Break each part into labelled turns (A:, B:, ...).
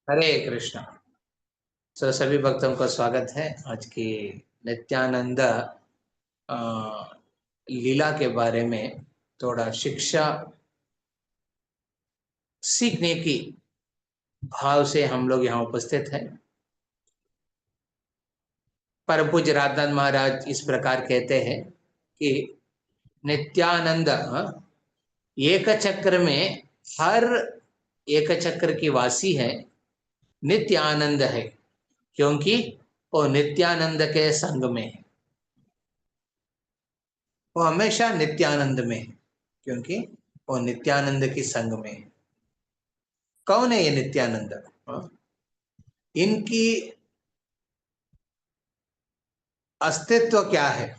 A: हरे कृष्णा। सभी भक्तों का स्वागत है आज की नित्यानंद अ, लीला के बारे में थोड़ा शिक्षा सीखने की भाव से हम लोग यहाँ उपस्थित हैं। परम पूज्य राधानाथ महाराज इस प्रकार कहते हैं कि नित्यानंद एक चक्र में हर एक चक्र की वासी है, नित्य आनंद है, क्योंकि वो नित्यानंद के संग में है। वो हमेशा नित्यानंद में है क्योंकि वो नित्यानंद की संग में है। कौन है ये नित्यानंद? हाँ? इनकी अस्तित्व क्या है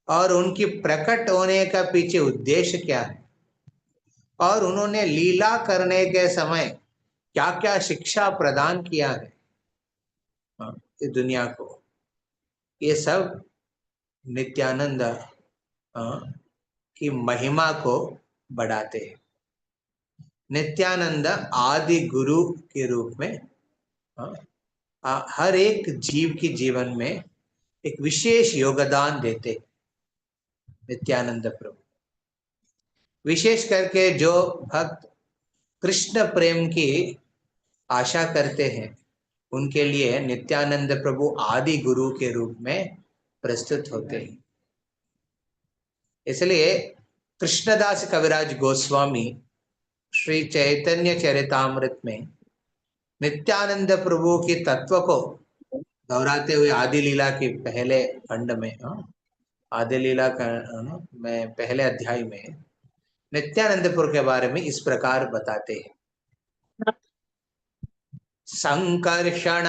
A: और उनकी प्रकट होने का पीछे उद्देश्य क्या है, और उन्होंने लीला करने के समय क्या क्या शिक्षा प्रदान किया है हाँ, इस दुनिया को, ये सब नित्यानंद हाँ, की महिमा को बढ़ाते हैं। नित्यानंद आदि गुरु के रूप में हाँ, हर एक जीव की जीवन में एक विशेष योगदान देते नित्यानंद प्रभु। विशेष करके जो भक्त कृष्ण प्रेम की आशा करते हैं उनके लिए नित्यानंद प्रभु आदि गुरु के रूप में प्रस्तुत होते हैं। इसलिए कृष्णदास कविराज गोस्वामी श्री चैतन्य चरितामृत में नित्यानंद प्रभु की तत्व को दोहराते हुए आदि लीला के पहले खंड में आदि लीला का में पहले अध्याय में नित्यानंदपुर के बारे में इस प्रकार बताते हैं। संकर्षण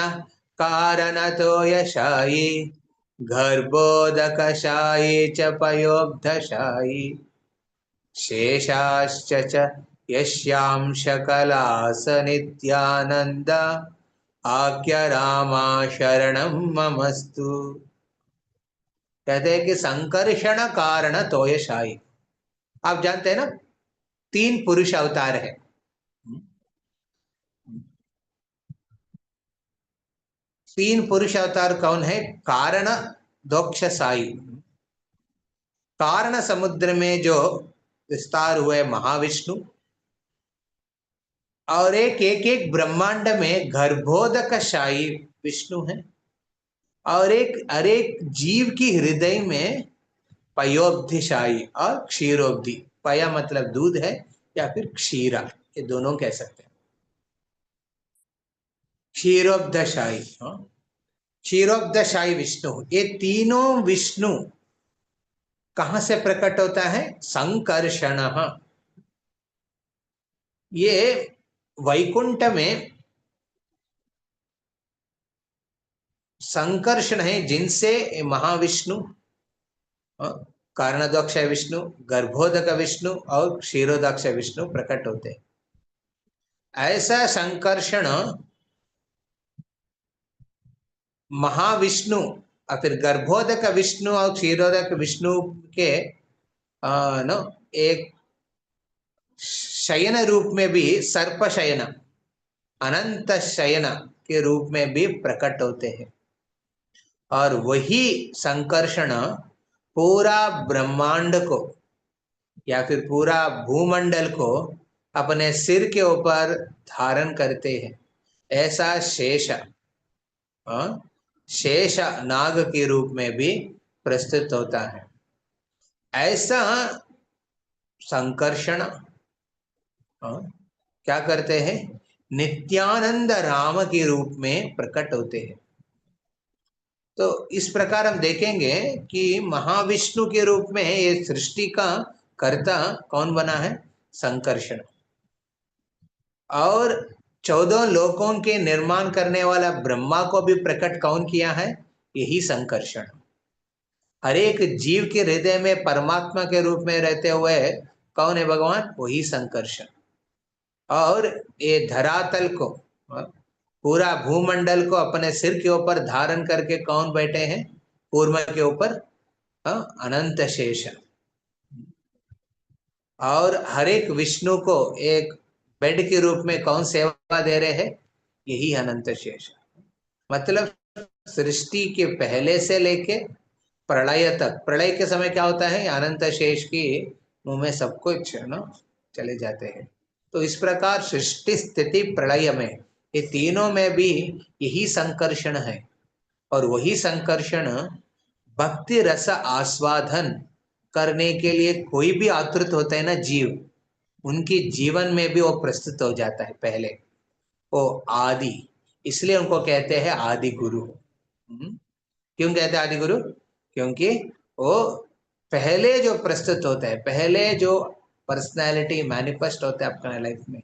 A: कारण तोयशायी गर्भोदकशायी च पयोब्धशायी शेषाश्च च यस्यांश कलास नित्यानंद आज्ञा रामा शरणं ममस्तु। कहते हैं कि संकर्षण कारण तोयशायी, आप जानते हैं ना, 3 पुरुष अवतार है। 3 पुरुष अवतार कौन है? कारण दोक्ष साई, कारण समुद्र में जो विस्तार हुए महाविष्णु, और एक ब्रह्मांड में गर्भोदक शाही विष्णु है, और एक अरेक जीव की हृदय में पयोब्धिशाई और क्षीरोब्धि, पया मतलब दूध है या फिर क्षीरा, ये दोनों कह सकते हैं। क्षीरोब्धशाई क्षीरोब्धशाई विष्णु, ये तीनों विष्णु कहां से प्रकट होता है? संकर्षण। ये वैकुंठ में संकर्षण है जिनसे महाविष्णु, कारणदक्ष विष्णु, गर्भोदक विष्णु और क्षीरोदक्ष विष्णु प्रकट होते हैं। ऐसा संकर्षण महाविष्णु और फिर गर्भोदक विष्णु और क्षीरोदक विष्णु के नो एक शयन रूप में भी, सर्प शयन, अनंत शयन के रूप में भी प्रकट होते हैं। और वही संकर्षण पूरा ब्रह्मांड को या फिर पूरा भूमंडल को अपने सिर के ऊपर धारण करते हैं। ऐसा शेष शेष नाग के रूप में भी प्रस्तुत होता है। ऐसा संकर्षण क्या करते हैं? नित्यानंद राम के रूप में प्रकट होते हैं। तो इस प्रकार हम देखेंगे कि महाविष्णु के रूप में ये सृष्टि का कर्ता कौन बना है? संकर्षण। और 14 लोकों के निर्माण करने वाला ब्रह्मा को भी प्रकट कौन किया है? यही संकर्षण। हर एक जीव के हृदय में परमात्मा के रूप में रहते हुए कौन है भगवान? वही संकर्षण। और ये धरातल को, पूरा भूमंडल को अपने सिर के ऊपर धारण करके कौन बैठे हैं? कूर्म के ऊपर अनंत शेष। और हर एक विष्णु को एक बेड के रूप में कौन सेवा दे रहे हैं? यही अनंत शेष। मतलब सृष्टि के पहले से लेके प्रलय तक, प्रलय के समय क्या होता है, अनंत शेष की मुंह में सब कुछ ना चले जाते हैं। तो इस प्रकार सृष्टि स्थिति प्रलय में, ये तीनों में भी यही संकर्षण है। और वही संकर्षण भक्ति रस आस्वादन करने के लिए कोई भी आतुर होता है ना जीव, उनकी जीवन में भी वो प्रस्तुत हो जाता है पहले। वो आदि, इसलिए उनको कहते हैं आदि गुरु। क्यों कहते हैं आदि गुरु? क्योंकि वो पहले जो प्रस्तुत होता है, पहले जो पर्सनालिटी मैनिफेस्ट होता है अपने लाइफ में,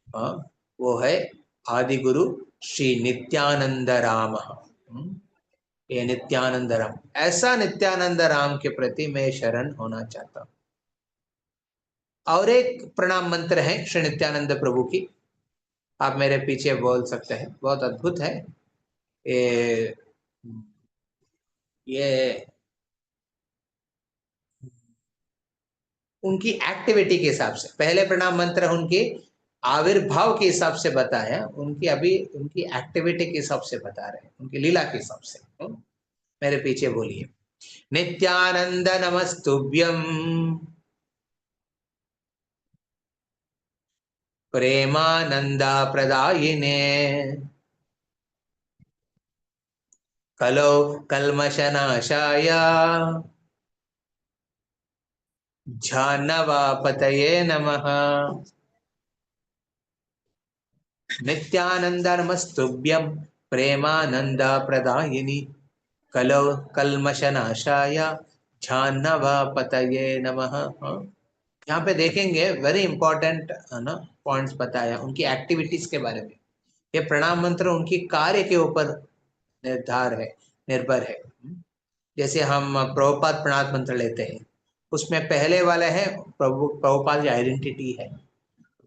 A: हाँ, वो है आदि गुरु श्री नित्यानंद राम। ये नित्यानंद राम, ऐसा नित्यानंद राम के प्रति मैं शरण होना चाहता हूँ। और एक प्रणाम मंत्र है श्री नित्यानंद प्रभु की, आप मेरे पीछे बोल सकते हैं, बहुत अद्भुत है ये। ये उनकी एक्टिविटी के हिसाब से, पहले प्रणाम मंत्र उनके आविर्भाव के हिसाब से बताया, उनकी अभी उनकी एक्टिविटी के हिसाब से बता रहे हैं, उनकी लीला के हिसाब से। मेरे पीछे बोलिए, नित्यानंद नमस्तुभ्यम प्रेमानंदा प्रदायिने कलो कल्मषनाशाय झानवापतये नमः। नित्यानंद नमस्तुभ्यं प्रेमानंद प्रदायिनी कलो कल्मषनाशाय झानवापतये नमः। यहाँ पे देखेंगे वेरी इंपॉर्टेंट ना पॉइंट्स बताया उनकी एक्टिविटीज के बारे में। ये प्रणाम मंत्र उनकी कार्य के ऊपर निर्भर है। जैसे हम प्रभुपाद प्रणाम मंत्र लेते हैं, उसमें पहले वाले है प्रभुपाद की आइडेंटिटी है,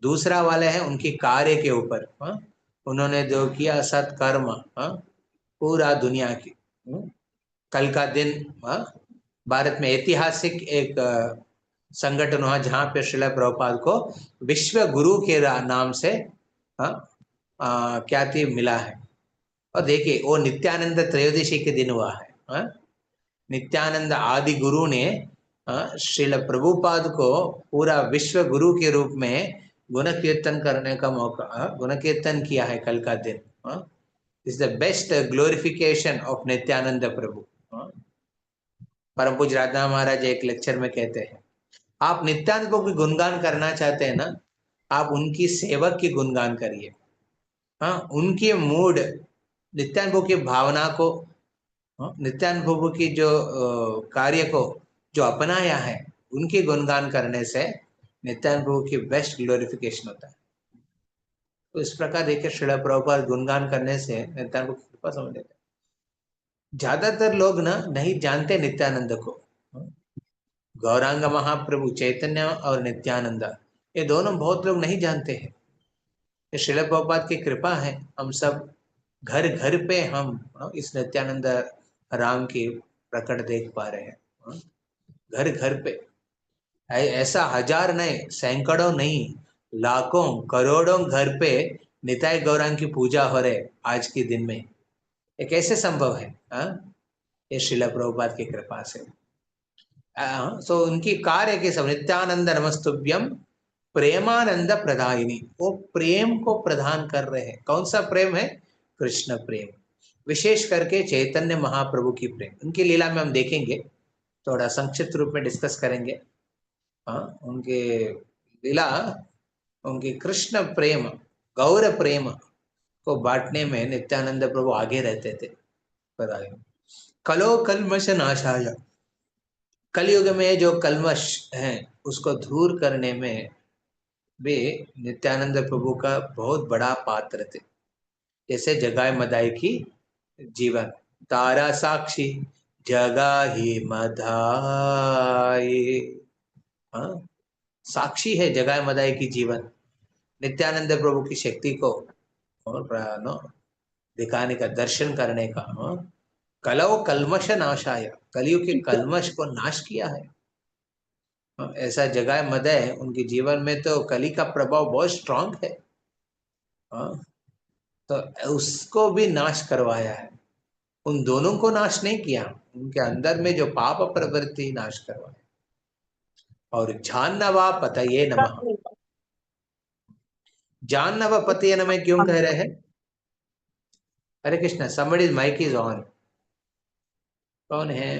A: दूसरा वाले है उनकी कार्य के ऊपर, उन्होंने जो किया सत्कर्म, पूरा दुनिया की। कल का दिन भारत में ऐतिहासिक एक संगठन हुआ जहाँ पे श्रील प्रभुपाद को विश्व गुरु के नाम से ख्याति मिला है। और देखिए वो नित्यानंद त्रयोदशी के दिन हुआ है। नित्यानंद आदि गुरु ने श्रील प्रभुपाद को पूरा विश्व गुरु के रूप में गुण कीर्तन करने का मौका, गुण कीर्तन किया है कल का दिन। Is the best glorification of Nityananda Prabhu. परम पूज्य राधा महाराज एक लेक्चर में कहते हैं, आप नित्यानंद प्रभु की गुणगान करना चाहते हैं ना, आप उनकी सेवक की गुणगान करिए। हाँ, उनके मूड, नित्यानंद प्रभु की भावना को, नित्यानंद प्रभु की जो कार्य को जो अपनाया है, उनके गुणगान करने से नित्यानंद प्रभु की बेस्ट ग्लोरिफिकेशन होता है। तो इस प्रकार देखिए श्रील प्रभुपाद गुणगान करने से नित्यानंद प्रभु की कृपा समझ लेते हैं। ज्यादातर लोग ना नहीं जानते नित्यानंद को। गौरांग महाप्रभु चैतन्य और नित्यानंद, ये दोनों बहुत लोग नहीं जानते हैं। ये श्रील प्रभुपाद की कृपा है, हम सब घर घर पे हम इस नित्यानंद राम की प्रकट देख पा रहे हैं। घर घर पे ऐसा हजार नहीं, सैकड़ों नहीं, लाखों करोड़ों घर पे निताय गौरांग की पूजा हो रहे आज के दिन में। ये कैसे संभव है? ये श्रील प्रभुपाद की कृपा से। सो उनकी कार्य के सब नित्यानंद नमस्तुभ्यम प्रेमानंद प्रदायिनी, वो प्रेम को प्रदान कर रहे हैं। कौन सा प्रेम है? कृष्ण प्रेम, विशेष करके चैतन्य महाप्रभु की प्रेम। उनकी लीला में हम देखेंगे, थोड़ा संक्षिप्त रूप में डिस्कस करेंगे। उनके लीला, उनके कृष्ण प्रेम, गौर प्रेम को बांटने में नित्यानंद प्रभु आगे रहते थे। कलो कल्मष नाशाय, कलयुग में जो कल्मश है उसको दूर करने में वे नित्यानंद प्रभु का बहुत बड़ा पात्र थे। जैसे जगाए मदाई की जीवन, तारा साक्षी जगा ही मदाई, साक्षी है जगाए मदाई की जीवन, नित्यानंद प्रभु की शक्ति को और दिखाने का, दर्शन करने का। कलौ कल्मष नाशाय, कलयुग के कल्मष को नाश किया है। ऐसा जगाए मदय, उनके जीवन में तो कली का प्रभाव बहुत स्ट्रांग है। तो उसको भी नाश करवाया है। उन दोनों को नाश नहीं किया, उनके अंदर में जो पाप प्रवृत्ति नाश करवाया। और जाह्नवा पतये नमः। जाह्नव पतये नमः क्यों कह रहे हैं? हरे Krishna, somebody's mic is on। कौन है?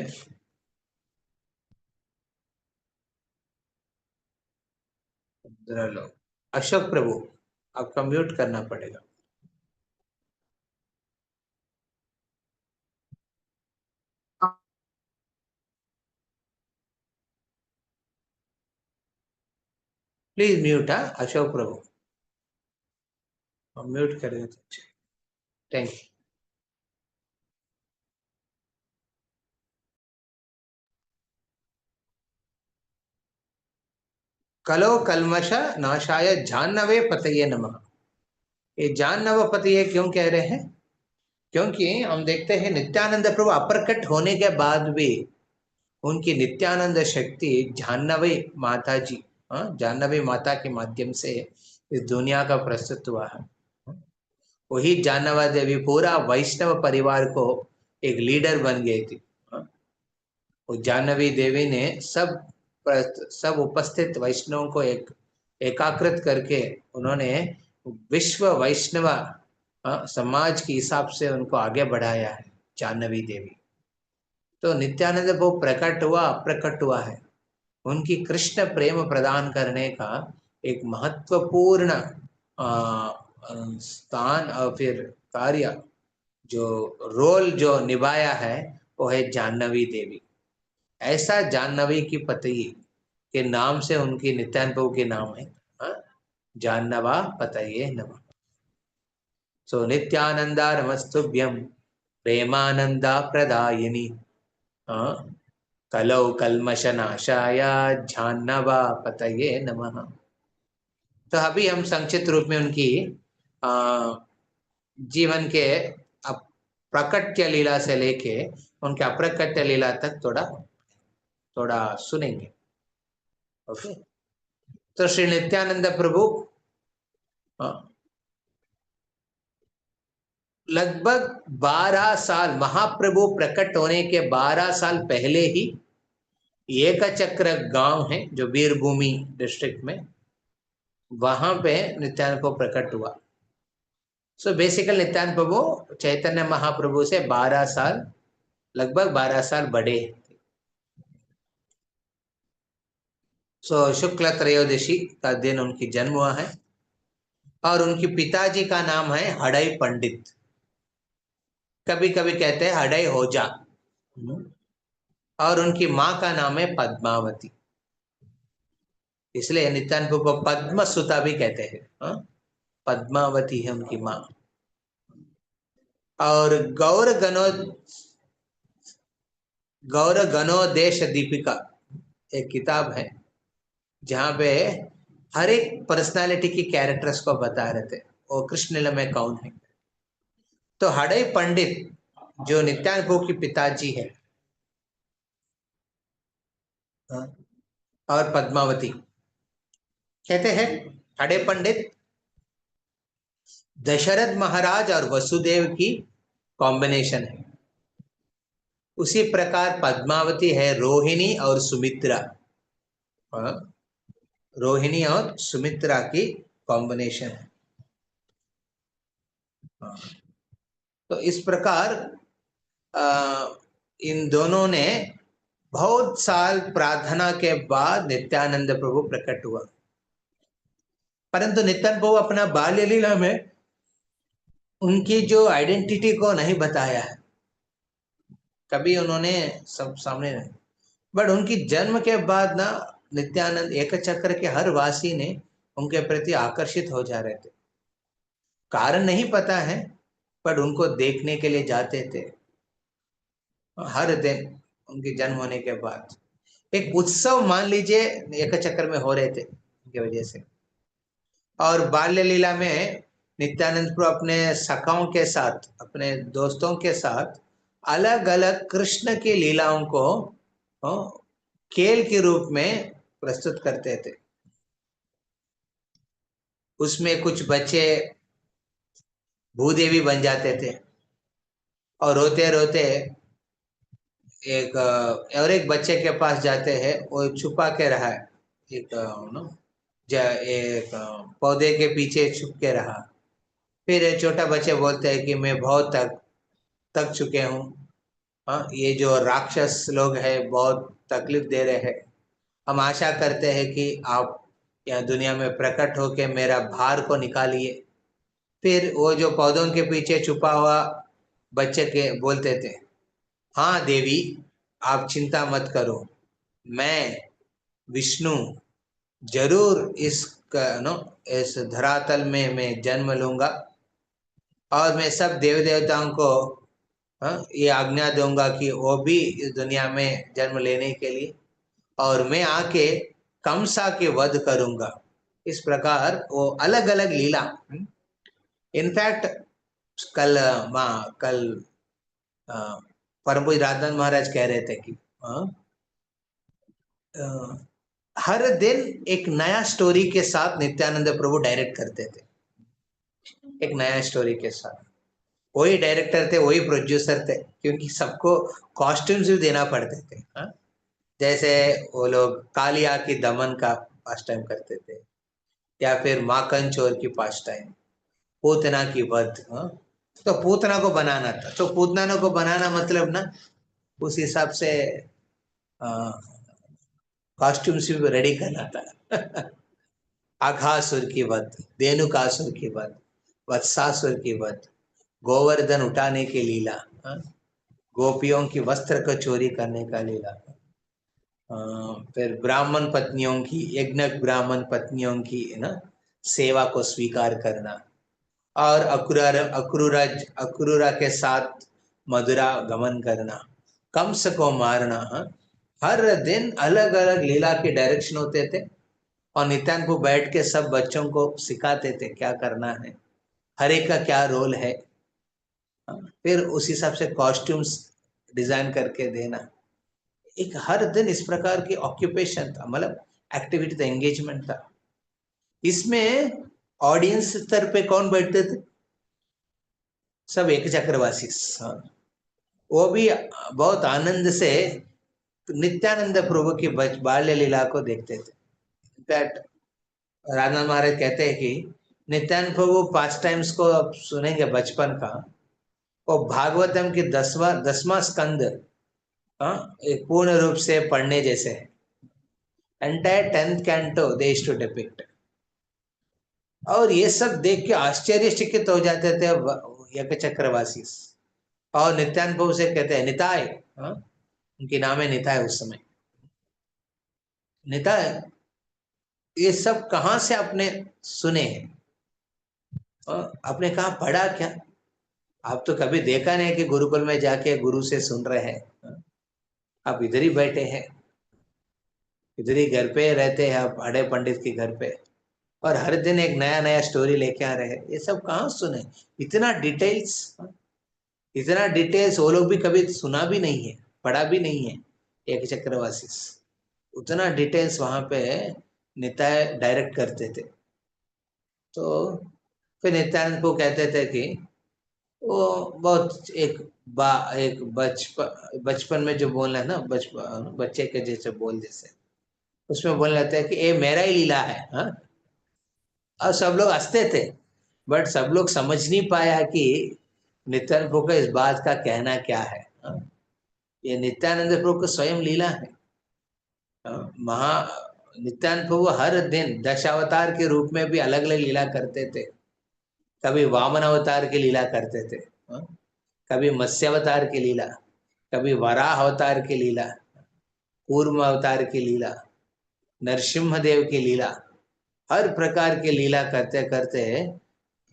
A: जरा लो। अशोक प्रभु, आपका म्यूट करना पड़ेगा। Please mute. हाँ, अशोक प्रभु म्यूट करेंगे तो अच्छा। Thank you. कलो कल्मष नाशाय जाह्नवे पतये नमः। ये जाह्नव पतये क्यों कह रहे हैं? क्योंकि हम देखते हैं नित्यानंद प्रभु अप्रकट होने के बाद भी उनकी नित्यानंद शक्ति जाह्नवी माता जी, जाह्नवी माता के माध्यम से इस दुनिया का प्रस्तुत हुआ है। वही जाह्नवा देवी पूरा वैष्णव परिवार को एक लीडर बन गई थी। वो जाह्नवी देवी ने सब उपस्थित वैष्णवों को एकाकृत करके उन्होंने विश्व वैष्णव समाज के हिसाब से उनको आगे बढ़ाया है, जाह्नवी देवी। तो नित्यानंद वो प्रकट हुआ अप्रकट हुआ है, उनकी कृष्ण प्रेम प्रदान करने का एक महत्वपूर्ण स्थान और फिर कार्य जो रोल जो निभाया है वो है जाह्नवी देवी। ऐसा जाह्नवी की पति के नाम से उनकी नित्यानंद प्रभु के नाम है, जाह्नवा पतये नमः। सो नित्यानंदा नमस्तुभ्यं प्रेमानंदा प्रदायिनी कलौ कल्मषनाशाय जाह्नवा पतये नमः। तो अभी हम संक्षिप्त रूप में उनकी जीवन के प्रकट्य लीला से लेके उनके अप्रकट्य लीला तक थोड़ा थोड़ा सुनेंगे। ओके। तो श्री नित्यानंद प्रभु लगभग 12 साल, महाप्रभु प्रकट होने के 12 साल पहले ही एक चक्र गांव है जो वीरभूमि डिस्ट्रिक्ट में, वहां पे नित्यानंद को प्रकट हुआ। सो बेसिकल नित्यानंद प्रभु चैतन्य महाप्रभु से 12 साल, लगभग 12 साल बड़े। सो शुक्ल त्रयोदशी का दिन उनकी जन्म हुआ है और उनके पिताजी का नाम है हड़ई पंडित, कभी कभी कहते हैं हड़ई होजा, और उनकी माँ का नाम है पद्मावती, इसलिए नित्यानंद प्रभु को पद्म सुता भी कहते हैं। पद्मावती है उनकी माँ। और गौर गणोदेश दीपिका एक किताब है जहाँ पे हर एक पर्सनालिटी की कैरेक्टर्स को बता रहे थे वो कृष्ण लीला में कौन है। तो हड़ई पंडित जो नित्यानंद प्रभु की पिताजी है, और पद्मावती कहते हैं हड़ई पंडित दशरथ महाराज और वसुदेव की कॉम्बिनेशन है। उसी प्रकार पद्मावती है रोहिणी और सुमित्रा, रोहिणी और सुमित्रा की कॉम्बिनेशन है। तो इस प्रकार इन दोनों ने बहुत साल प्रार्थना के बाद नित्यानंद प्रभु प्रकट हुआ, परंतु नित्यानंद प्रभु अपना बाल्य लीला में उनकी जो आइडेंटिटी को नहीं बताया है, कभी उन्होंने सब सामने नहीं। बट उनकी जन्म के बाद ना नित्यानंद एक चक्र के हर वासी ने उनके प्रति आकर्षित हो जा रहे थे, कारण नहीं पता है, बट उनको देखने के लिए जाते थे हर दिन। उनके जन्म होने के बाद एक उत्सव मान लीजिए एक चक्र में हो रहे थे उनकी वजह से। और बाल्य लीला में नित्यानंद प्रभु अपने सखाओं के साथ, अपने दोस्तों के साथ अलग अलग कृष्ण की लीलाओं को खेल के रूप में प्रस्तुत करते थे। उसमें कुछ बच्चे भूदेवी बन जाते थे और रोते रोते एक और एक बच्चे के पास जाते हैं, वो छुपा के रहा है, एक नो एक पौधे के पीछे छुप के रहा। फिर ये छोटा बच्चे बोलते हैं कि मैं बहुत थक थक चुके हूँ, हाँ ये जो राक्षस लोग हैं बहुत तकलीफ दे रहे हैं, हम आशा करते हैं कि आप यहाँ दुनिया में प्रकट होके मेरा भार को निकालिए। फिर वो जो पौधों के पीछे छुपा हुआ बच्चे के बोलते थे, हाँ देवी आप चिंता मत करो, मैं विष्णु जरूर इस नो इस धरातल में मैं जन्म लूंगा और मैं सब देव देवताओं को हाँ ये आज्ञा दूंगा कि वो भी इस दुनिया में जन्म लेने के लिए, और मैं आके कंसा के वध करूंगा। इस प्रकार वो अलग अलग लीला, इनफैक्ट कल माँ कल परम पूज्य राजनाथ महाराज कह रहे थे कि अ, हर दिन एक नया स्टोरी के साथ नित्यानंद प्रभु डायरेक्ट करते थे, एक नया स्टोरी के साथ। वही डायरेक्टर थे, वही प्रोड्यूसर थे, क्योंकि सबको कॉस्ट्यूम्स भी देना पड़ते थे, हाँ? जैसे वो लोग कालिया की दमन का पास टाइम करते थे, या फिर माखन चोर की पास टाइम, पूतना की वध, हाँ? तो पूतना को बनाना था, तो पूतना को बनाना मतलब ना उस हिसाब से कॉस्ट्यूम्स भी रेडी करना था। आघासुर की वध, धेनुकासुर की वध, वत्सासुर की वध, गोवर्धन उठाने की लीला, हाँ? गोपियों की वस्त्र को चोरी करने का लीला, फिर ब्राह्मण पत्नियों की, यज्ञ ब्राह्मण पत्नियों की ना सेवा को स्वीकार करना, और अक्रूरा के साथ मधुरा गमन करना, कंस को मारना, हाँ? हर दिन अलग अलग लीला के डायरेक्शन होते थे, और नित्यानंद को बैठ के सब बच्चों को सिखाते थे क्या करना है, हर एक का क्या रोल है, हाँ? फिर उस हिसाब से कॉस्ट्यूम्स डिजाइन करके देना। एक हर दिन इस प्रकार की ऑक्यूपेशन था, मतलब एक्टिविटी था, एंगेजमेंट था। इसमें ऑडियंस स्तर पे कौन बैठते थे? सब एक चक्रवासी, हाँ। वो भी बहुत आनंद से नित्यानंद प्रभु की बाल्य लीला को देखते थे। इनफैक्ट राधा महाराज कहते हैं कि नित्यानंद प्रभु पास टाइम्स को आप सुनेंगे बचपन का, वो भागवतम की 10वां स्कंद, हाँ, एक पूर्ण रूप से पढ़ने जैसे है। Entire 10th canto they to depict, और ये सब देख के आश्चर्यचकित हो जाते थे यज्ञ चक्रवासी। और नित्यानंद प्रभु से कहते हैं निताय, हाँ? उनकी नाम है निताय उस समय। निताय ये सब कहाँ से आपने सुने हैं, आपने कहाँ पढ़ा क्या? आप तो कभी देखा नहीं कि गुरुकुल में जाके गुरु से सुन रहे हैं, हाँ? आप इधर ही बैठे हैं, इधर ही घर पे रहते हैं आप, बड़े पंडित के घर पे, और हर दिन एक नया नया स्टोरी लेके आ रहे हैं। ये सब कहाँ सुने, इतना डिटेल्स, इतना डिटेल्स वो लोग भी कभी सुना भी नहीं है, पढ़ा भी नहीं है। एक चक्रवासी उतना डिटेल्स वहां पे निताय डायरेक्ट करते थे। तो फिर नित्यानंद को कहते थे कि वो बहुत एक बचपन में जो बोलना है ना, बच्चे के जैसे बोल जैसे, उसमें बोलने लगता है कि ये मेरा ही लीला है, हाँ? और सब लोग हंसते थे, बट सब लोग समझ नहीं पाया कि नित्यानंद प्रभु का इस बात का कहना क्या है, हाँ? ये नित्यानंद प्रभु का स्वयं लीला है, हाँ? नित्यानंद प्रभु हर दिन दशावतार के रूप में भी अलग अलग लीला करते थे। कभी वामन अवतार की लीला करते थे, हाँ? कभी मत्स्य अवतार की लीला, कभी वराह अवतार की लीला, कूर्म अवतार की लीला, नरसिम्हा देव की लीला, हर प्रकार की लीला करते करते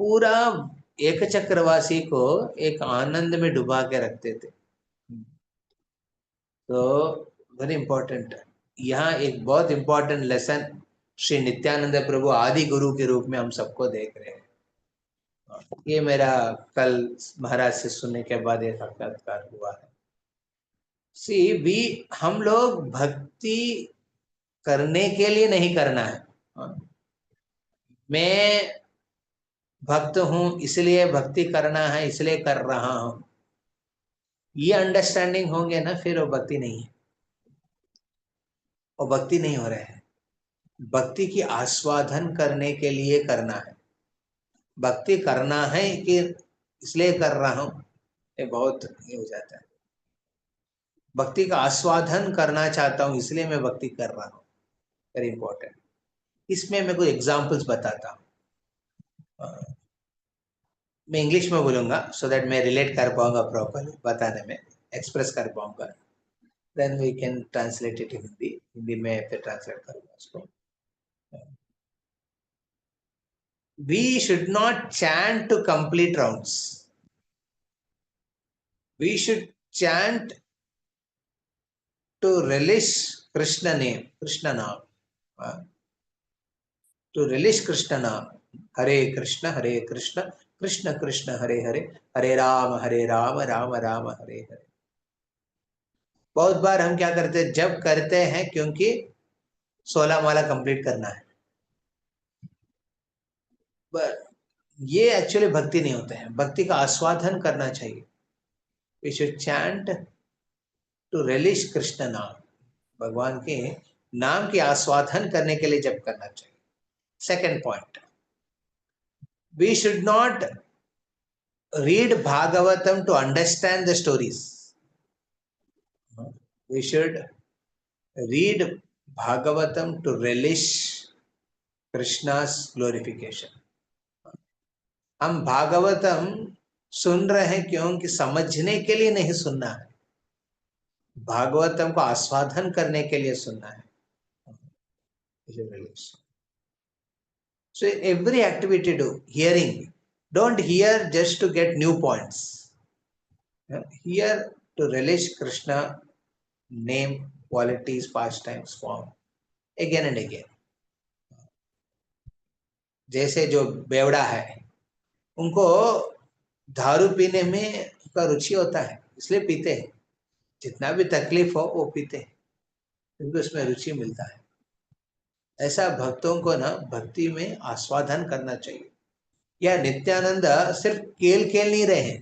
A: पूरा एक चक्रवासी को एक आनंद में डुबा के रखते थे। तो वेरी इंपॉर्टेंट, यहाँ एक बहुत इंपॉर्टेंट लेसन श्री नित्यानंद प्रभु आदि गुरु के रूप में हम सबको देख रहे हैं। ये मेरा कल महाराज से सुनने के बाद ये साक्षात्कार हुआ है। सी भी हम लोग भक्ति करने के लिए नहीं करना है, हाँ? मैं भक्त हूं इसलिए भक्ति करना है, इसलिए कर रहा हूं, ये अंडरस्टैंडिंग होंगे ना, फिर वो भक्ति नहीं है, वो भक्ति नहीं हो रहा है। भक्ति की आस्वादन करने के लिए करना है, भक्ति करना है कि इसलिए कर रहा हूं, ये बहुत ये हो जाता है। भक्ति का आस्वादन करना चाहता हूं इसलिए मैं भक्ति कर रहा हूं, वेरी इंपॉर्टेंट। इसमें मैं कुछ एग्जांपल्स बताता हूँ, मैं इंग्लिश में बोलूंगा सो दैट मैं रिलेट कर पाऊंगा प्रॉपरली, बताने में एक्सप्रेस कर पाऊंगा, then we can translate it in Hindi, Hindi में फिर ट्रांसलेट करूंगा उसको। We should not chant to complete rounds. We should chant to relish Krishna name, Krishna naam. To relish Krishna naam. Hare Krishna, Krishna Krishna, Hare Hare, Hare Rama, Rama Rama, Hare Hare. बहुत बार हम क्या करते हैं, जब करते हैं क्योंकि 16 माला complete करना है, पर ये एक्चुअली भक्ति नहीं होता है। भक्ति का आस्वादन करना चाहिए। We should chant to relish Krishna naam, भगवान के नाम की आस्वादन करने के लिए जब करना चाहिए। Second point, we should not read Bhagavatam to understand the stories, we should read Bhagavatam to relish Krishna's glorification. हम भागवतम सुन रहे हैं क्योंकि समझने के लिए नहीं सुनना है, भागवतम को आस्वादन करने के लिए सुनना है। So every activity do, hearing, don't hear just to get new points. Hear to relish Krishna name, qualities, pastimes, form, again and again. जैसे जो बेवड़ा है, उनको दारू पीने में का रुचि होता है, इसलिए पीते हैं। जितना भी तकलीफ हो वो पीते हैं क्योंकि उसमें रुचि मिलता है। ऐसा भक्तों को ना भक्ति में आस्वादन करना चाहिए। या नित्यानंद सिर्फ खेल खेल नहीं रहे हैं,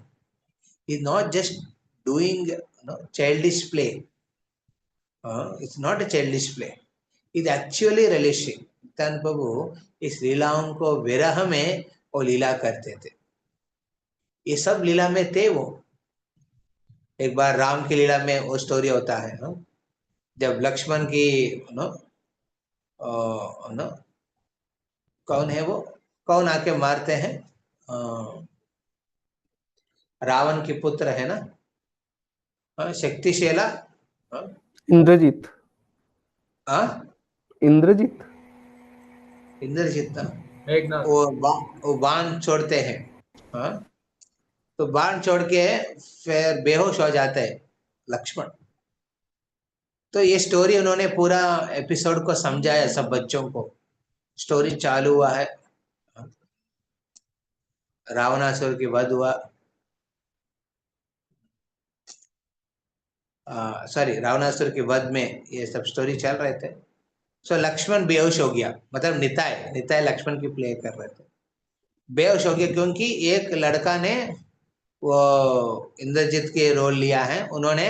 A: is not just doing childish play. It's not a childish play. It's actually relishing. Nityanand प्रभु इस लीलाओं को विरह में वो लीला करते थे, ये सब लीला में थे वो। एक बार राम की लीला में वो स्टोरी होता है, जब लक्ष्मण की नो नो कौन है वो, कौन आके मारते हैं, रावण के पुत्र है ना, शक्तिशाला,
B: इंद्रजीत, इंद्रजीत,
A: इंद्रजीत ना, वो बाण छोड़ते हैं, तो बाण छोड़ के फिर बेहोश हो जाते हैं लक्ष्मण। तो ये स्टोरी उन्होंने पूरा एपिसोड को समझाया सब बच्चों को। स्टोरी चालू हुआ है, रावणासुर की वध हुआ, सॉरी रावणासुर की वध में ये सब स्टोरी चल रहे थे। सो लक्ष्मण बेहोश हो गया, मतलब निताय लक्ष्मण की प्ले कर रहे थे, बेहोश हो गया क्योंकि एक लड़का ने वो इंद्रजीत के रोल लिया है। उन्होंने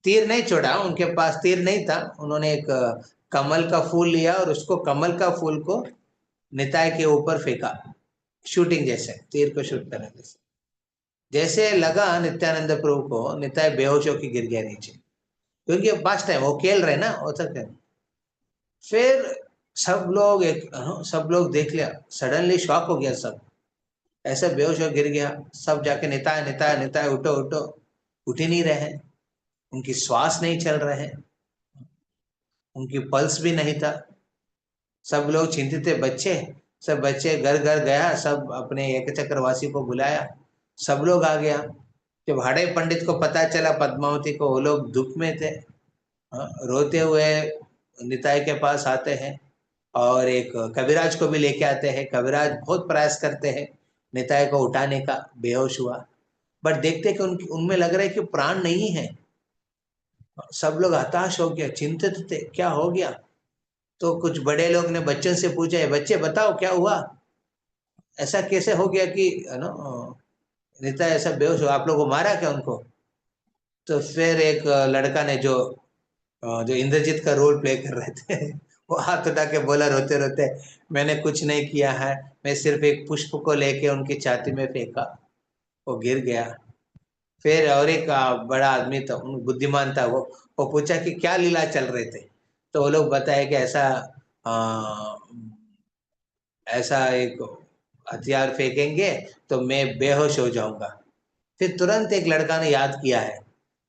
A: तीर नहीं छोड़ा, उनके पास तीर नहीं था, उन्होंने एक कमल का फूल लिया और उसको कमल का फूल को निताय के ऊपर फेंका, शूटिंग जैसे, तीर को शूट करने जैसे। जैसे लगा नित्यानंद प्रभु को, निताय बेहोश होकर गिर गया नीचे, क्योंकि पास्ट टाइम वो खेल रहे ना, हो सकते हैं। फिर सब लोग देख लिया, सडनली शॉक हो गया सब, ऐसा बेहोश हो गिर गया। सब जाके निताय निताय निताय उठो उठो, उठ ही नहीं रहे, उनकी श्वास नहीं चल रहे हैं, उनकी पल्स भी नहीं था। सब लोग चिंतित थे, सब बच्चे घर घर गया, सब अपने एक चक्रवासी को बुलाया, सब लोग आ गया। जब हाड़े पंडित को पता चला पद्मावती को, वो लोग दुख में थे, रोते हुए निताय के पास आते हैं और एक कविराज को भी लेके आते हैं। कविराज बहुत प्रयास करते हैं निताय को उठाने का, बेहोश हुआ, बट देखते कि उनमें लग रहा है कि प्राण नहीं है। सब लोग हताश हो गया, चिंतित थे क्या हो गया। तो कुछ बड़े लोग ने बच्चों से पूछा, है बच्चे बताओ क्या हुआ। ऐसा कैसे हो गया कि निताई ऐसा बेहोश हो, आप लोगों को मारा क्या उनको? तो फिर एक लड़का ने जो इंद्रजीत का रोल प्ले कर रहे थे वो हाथ उठा के बोला रोते रोते, मैंने कुछ नहीं किया है, मैं सिर्फ एक पुष्प को लेके उनकी छाती में फेंका, वो गिर गया। फिर और एक बड़ा आदमी था, बुद्धिमान था, वो पूछा कि क्या लीला चल रहे थे? तो वो लोग बताए कि आ, ऐसा एक हथियार फेंकेंगे तो मैं बेहोश हो जाऊंगा। फिर तुरंत एक लड़का ने याद किया है,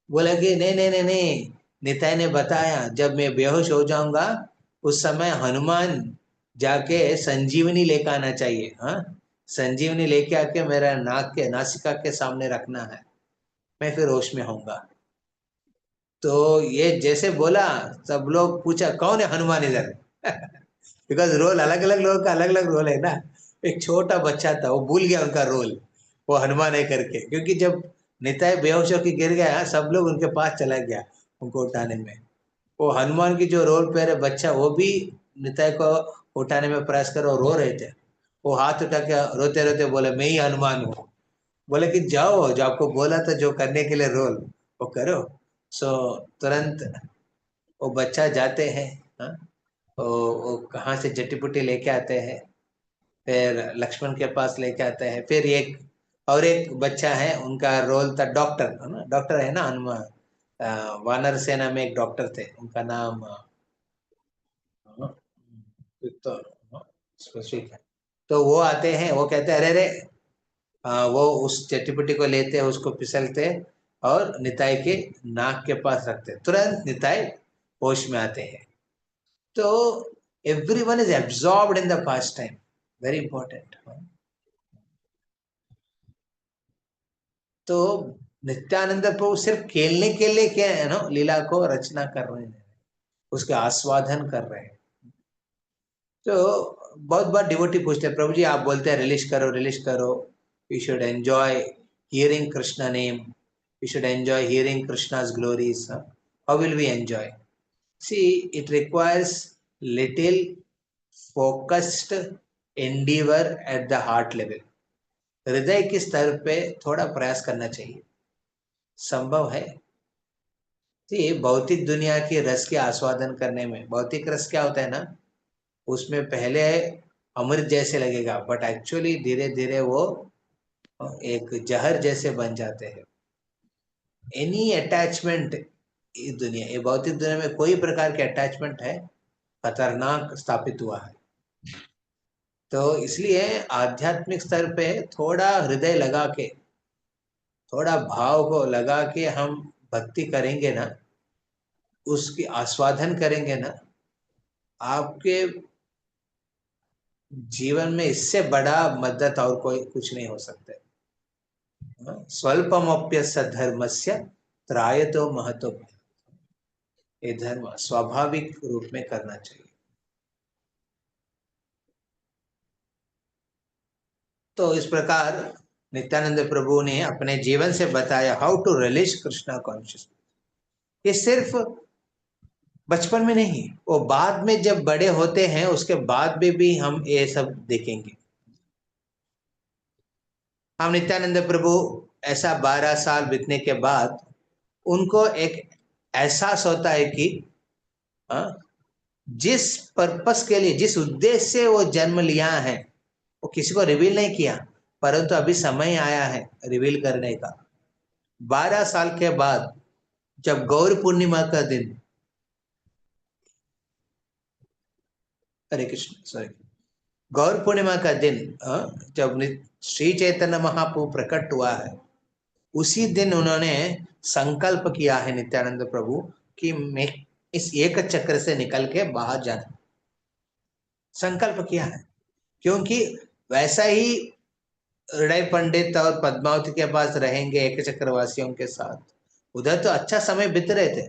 A: बोला कि नहीं नहीं नहीं नहीं, निताई ने बताया जब मैं बेहोश हो जाऊंगा उस समय हनुमान जाके संजीवनी लेकर आना चाहिए। हाँ, संजीवनी लेके आके मेरा नाक के नासिका के सामने रखना है, मैं फिर होश में होऊंगा। तो ये जैसे बोला, सब लोग पूछा कौन है हनुमान इधर बिकॉज रोल अलग अलग लोगों का अलग अलग रोल है ना। एक छोटा बच्चा था, वो भूल गया उनका रोल, वो हनुमान है करके, क्योंकि जब निताई बेहोश होकर गिर गया सब लोग उनके पास चला गया उनको उठाने में। वो हनुमान की जो रोल प्ले है बच्चा, वो भी निताई को उठाने में प्रयास कर रो रहे थे। वो हाथ उठा के रोते रोते बोले मैं ही हनुमान हूँ। बोले कि जाओ, जो आपको बोला था जो करने के लिए रोल वो करो। सो तुरंत वो बच्चा जाते हैं। हाँ, वो कहाँ से जटी पुटी लेके आते हैं, फिर लक्ष्मण के पास लेके आते हैं। फिर एक और एक बच्चा है, उनका रोल था डॉक्टर, है ना, डॉक्टर है ना हनुमान, वानर सेना में एक डॉक्टर थे, उनका नाम तो स्पेसिफिक है। तो वो आते हैं, वो कहते हैं अरे अरे, वो उस चट्टीपट्टी को लेते हैं, उसको फिसलते और निताई के नाक के पास रखते, तुरंत निताई होश में आते हैं। तो everyone is absorbed in the pastime, very important। तो नित्यानंद प्रभु सिर्फ खेलने के लिए क्या है ना, लीला को रचना कर रहे हैं, उसके आस्वादन कर रहे हैं। तो बहुत बार डिवोटी पूछते हैं, प्रभु जी आप बोलते हैं रिलीज करो रिलीज करो, we should enjoy hearing Krishna name, we should enjoy hearing Krishna's glories, how will we enjoy? See, it requires little focused endeavor at the heart level। हृदय के स्तर पे थोड़ा प्रयास करना चाहिए, संभव है। ये भौतिक दुनिया के रस के आस्वादन करने में, भौतिक रस क्या होता है ना, उसमें पहले अमृत जैसे लगेगा, बट एक्चुअली धीरे धीरे वो एक जहर जैसे बन जाते हैं। एनी अटैचमेंट, ये भौतिक दुनिया में कोई प्रकार के अटैचमेंट है, खतरनाक स्थापित हुआ है। तो इसलिए आध्यात्मिक स्तर पे थोड़ा हृदय लगा के, थोड़ा भाव को लगा के हम भक्ति करेंगे ना, उसकी आस्वादन करेंगे ना, आपके जीवन में इससे बड़ा मदद और कोई कुछ नहीं हो सकता। स्वल्पमप्यस्य धर्मस्य त्रायतो महतो। ये धर्म स्वाभाविक रूप में करना चाहिए। तो इस प्रकार नित्यानंद प्रभु ने अपने जीवन से बताया how to release Krishna consciousness. ये सिर्फ बचपन में नहीं, वो बाद में जब बड़े होते हैं उसके बाद में भी हम ये सब देखेंगे। हम नित्यानंद प्रभु ऐसा 12 साल बीतने के बाद उनको एक एहसास होता है कि जिस पर्पस के लिए, जिस उद्देश्य से वो जन्म लिया है, वो किसी को रिवील नहीं किया, परंतु अभी समय आया है रिवील करने का। 12 साल के बाद जब गौर पूर्णिमा का दिन, हरे कृष्ण, सॉरी, गौर पूर्णिमा का दिन जब श्री चैतन्य महाप्रभु प्रकट हुआ है, उसी दिन उन्होंने संकल्प किया है नित्यानंद प्रभु कि मैं इस एक चक्र से निकल के बाहर जाना, संकल्प किया है। क्योंकि वैसा ही हृदय पंडित और पद्मावती के पास रहेंगे एक चक्रवासियों के साथ, उधर तो अच्छा समय बीत रहे थे,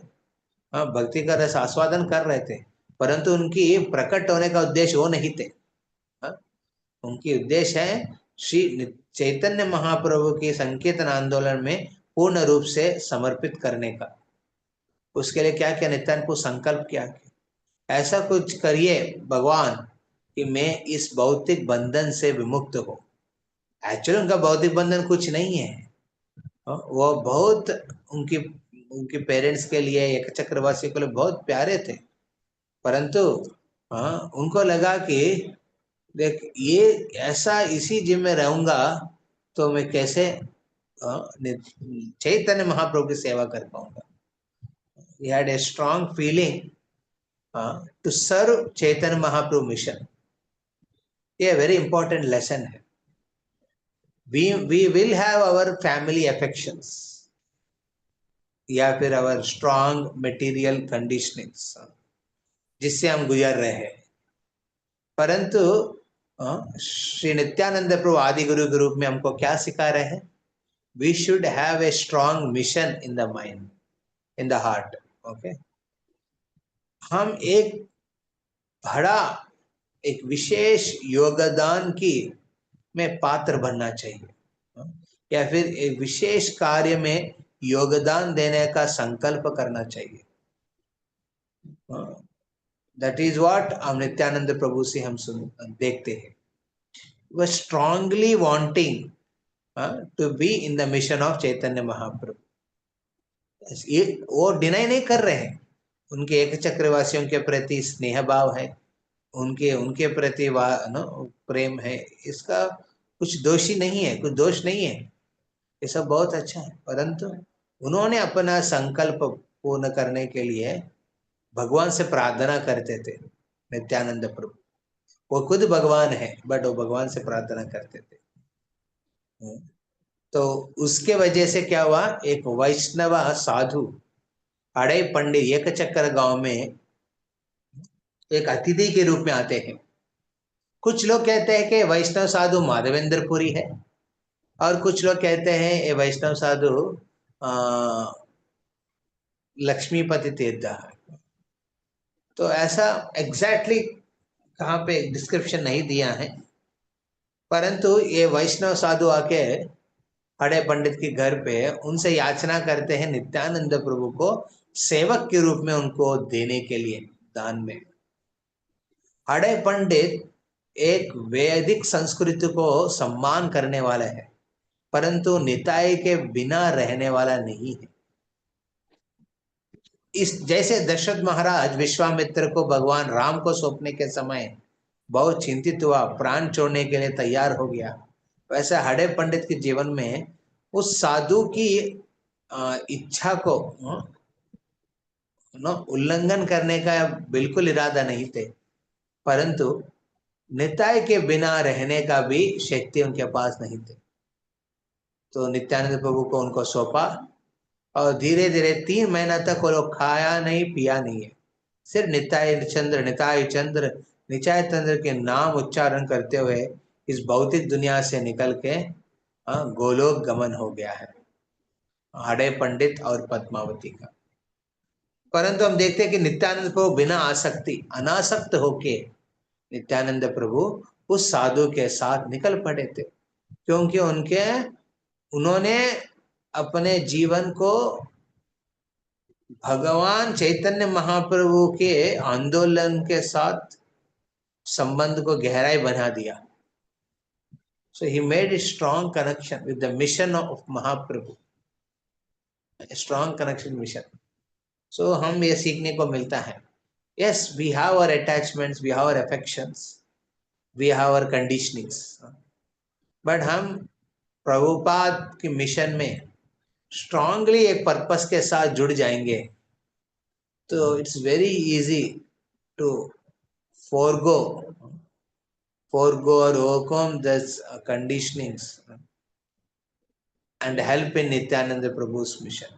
A: हाँ, भक्ति का रस आस्वादन कर रहे थे, परंतु उनकी प्रकट होने का उद्देश्य वो नहीं थे। हाँ, उनकी उद्देश्य है श्री चैतन्य महाप्रभु की संकीर्तन आंदोलन में पूर्ण रूप से समर्पित करने का। उसके लिए क्या क्या नित्यानंद को संकल्प किया कि ऐसा कुछ करिए भगवान कि मैं इस भौतिक बंधन से विमुक्त हो, एक्चुअली उनका भौतिक बंधन कुछ नहीं है। वो बहुत उनकी उनके पेरेंट्स के लिए, एक चक्रवासी के लिए बहुत प्यारे थे। परंतु उनको लगा कि देख, ये ऐसा इसी जिम में रहूंगा तो मैं कैसे चैतन्य महाप्रभु की सेवा कर पाऊंगा। He had a strong feeling to serve Chaitanya Mahaprabhu mission. ये very important lesson है। We will have our family affections या फिर our strong material conditionings जिससे हम गुजर रहे हैं। परंतु श्री नित्यानंद प्रभु आदि गुरु के रूप में हमको क्या सिखा रहे हैं? We should have a strong mission in the mind, in the heart. Okay? हम एक बड़ा, एक विशेष योगदान की में पात्र बनना चाहिए, या फिर एक विशेष कार्य में योगदान देने का संकल्प करना चाहिए। दैट इज व्हाट हम नित्यानंद प्रभु से हम देखते हैं। वह strongly wanting to be in the mission of Chaitanya Mahaprabhu. ये वो डिनाई नहीं कर रहे हैं, उनके एक चक्रवासियों के प्रति स्नेह भाव है, उनके उनके प्रति प्रेम है, इसका कुछ दोषी नहीं है, कुछ दोष नहीं है, ये सब बहुत अच्छा है। परंतु उन्होंने अपना संकल्प पूर्ण करने के लिए भगवान से प्रार्थना करते थे। नित्यानंद प्रभु वो खुद भगवान है, बट वो भगवान से प्रार्थना करते थे। तो उसके वजह से क्या हुआ, एक वैष्णव साधु अड़े पंडित एक चक्कर गांव में एक अतिथि के रूप में आते हैं। कुछ लोग कहते हैं कि वैष्णव साधु माधवेंद्रपुरी है, और कुछ लोग कहते हैं ये वैष्णव साधु लक्ष्मीपति तीर्थ है। तो ऐसा एग्जैक्टली कहाँ पे डिस्क्रिप्शन नहीं दिया है, परंतु ये वैष्णव साधु आके अड़े पंडित के घर पे उनसे याचना करते हैं नित्यानंद प्रभु को सेवक के रूप में उनको देने के लिए दान में। अड़े पंडित एक वैदिक संस्कृति को सम्मान करने वाला है, परंतु निताई के बिना रहने वाला नहीं है। इस जैसे दशरथ महाराज विश्वामित्र को भगवान राम को सौंपने के समय बहुत चिंतित हुआ, प्राण छोड़ने के लिए तैयार हो गया, वैसे हड़े पंडित के जीवन में उस साधु की इच्छा को उल्लंघन करने का बिल्कुल इरादा नहीं थे, परंतु निताई के बिना रहने का भी शक्ति उनके पास नहीं थे। तो नित्यानंद प्रभु को उनको सौंपा, और धीरे धीरे 3 महीना तक वो लोग खाया नहीं पिया नहीं है, सिर्फ निताई चंद्र निताई चंद्र निचाय चंद्र के नाम उच्चारण करते हुए इस भौतिक दुनिया से निकल के गोलोक गमन हो गया है हड़े पंडित और पद्मावती का। परंतु हम देखते हैं कि नित्यानंद प्रभु बिना आसक्ति अनासक्त होके नित्यानंद प्रभु उस साधु के साथ निकल पड़े थे, क्योंकि उन्होंने अपने जीवन को भगवान चैतन्य महाप्रभु के आंदोलन के साथ संबंध को गहराई बना दिया। So he made a strong connection with the mission of Mahaprabhu, a strong connection mission. So हम ये सीखने को मिलता है। Yes, we have our attachments, we have our affections, we have our conditionings, but हम प्रभुपाद की मिशन में strongly एक पर्पस के साथ जुड़ जाएंगे तो it's very easy to forego or overcome this conditionings and help in Nityananda Prabhu's mission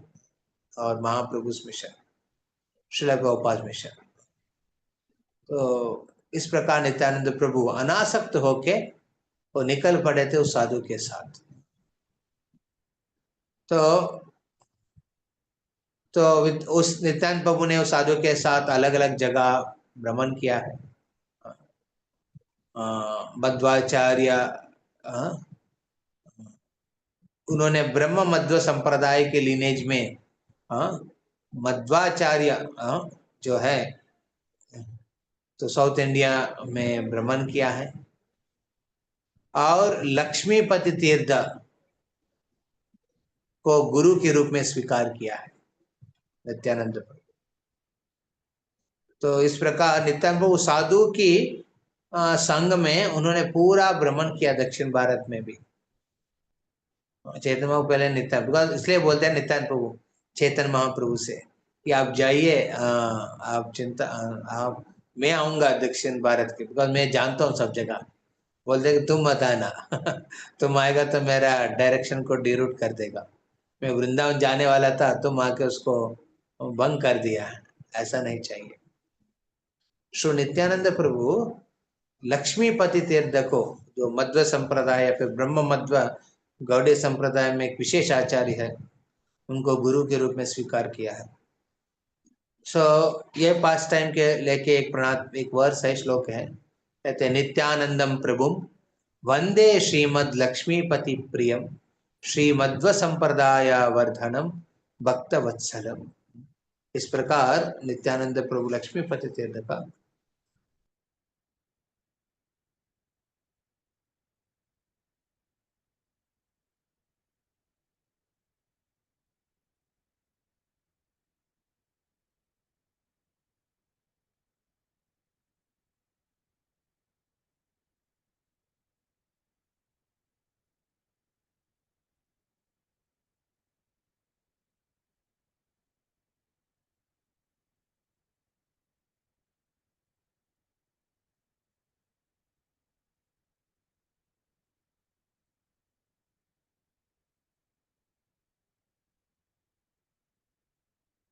A: or Mahaprabhu's mission, Srila Prabhupada's mission. तो इस प्रकार नित्यानंद प्रभु अनासक्त होके वो निकल पड़े थे उस साधु के साथ। तो उस नित्यानंद प्रभु ने उस साधु के साथ अलग अलग जगह भ्रमण किया है। मध्वाचार्य उन्होंने ब्रह्म मध्व संप्रदाय के लिनेज में मध्वाचार्य जो है तो साउथ इंडिया में भ्रमण किया है। और लक्ष्मीपति तीर्थ को गुरु के रूप में स्वीकार किया है नित्यानंद प्रभु। तो इस प्रकार नित्यानंद प्रभु साधु की संघ में उन्होंने पूरा भ्रमण किया दक्षिण भारत में भी। चैतन्य महाप्रभु पहले नित्यानंद, इसलिए बोलते हैं नित्यानंद प्रभु चैतन्य महाप्रभु से कि आप जाइए, आप चिंता, आप मैं आऊंगा दक्षिण भारत के, बिकॉज मैं जानता हूँ सब जगह। बोलते कि तुम मत आना तुम आएगा तो मेरा डायरेक्शन को डिरूट कर देगा। मैं वृंदावन जाने वाला था, तुम आके उसको भंग कर दिया। ऐसा नहीं चाहिए। श्री नित्यानंद प्रभु लक्ष्मीपति तीर्थ को, जो मध्व संप्रदाय या फिर ब्रह्म मध्व गौड़ीय संप्रदाय में एक विशेष आचार्य है, उनको गुरु के रूप में स्वीकार किया है। ये पास टाइम के लेके एक वर्ष है, श्लोक है, कहते नित्यानंदम प्रभुम वंदे श्रीमद लक्ष्मीपति प्रियम श्रीमध्व संप्रदाय वर्धनम भक्त वत्सलम। इस प्रकार नित्यानंद प्रभु लक्ष्मीपति तीर्थ का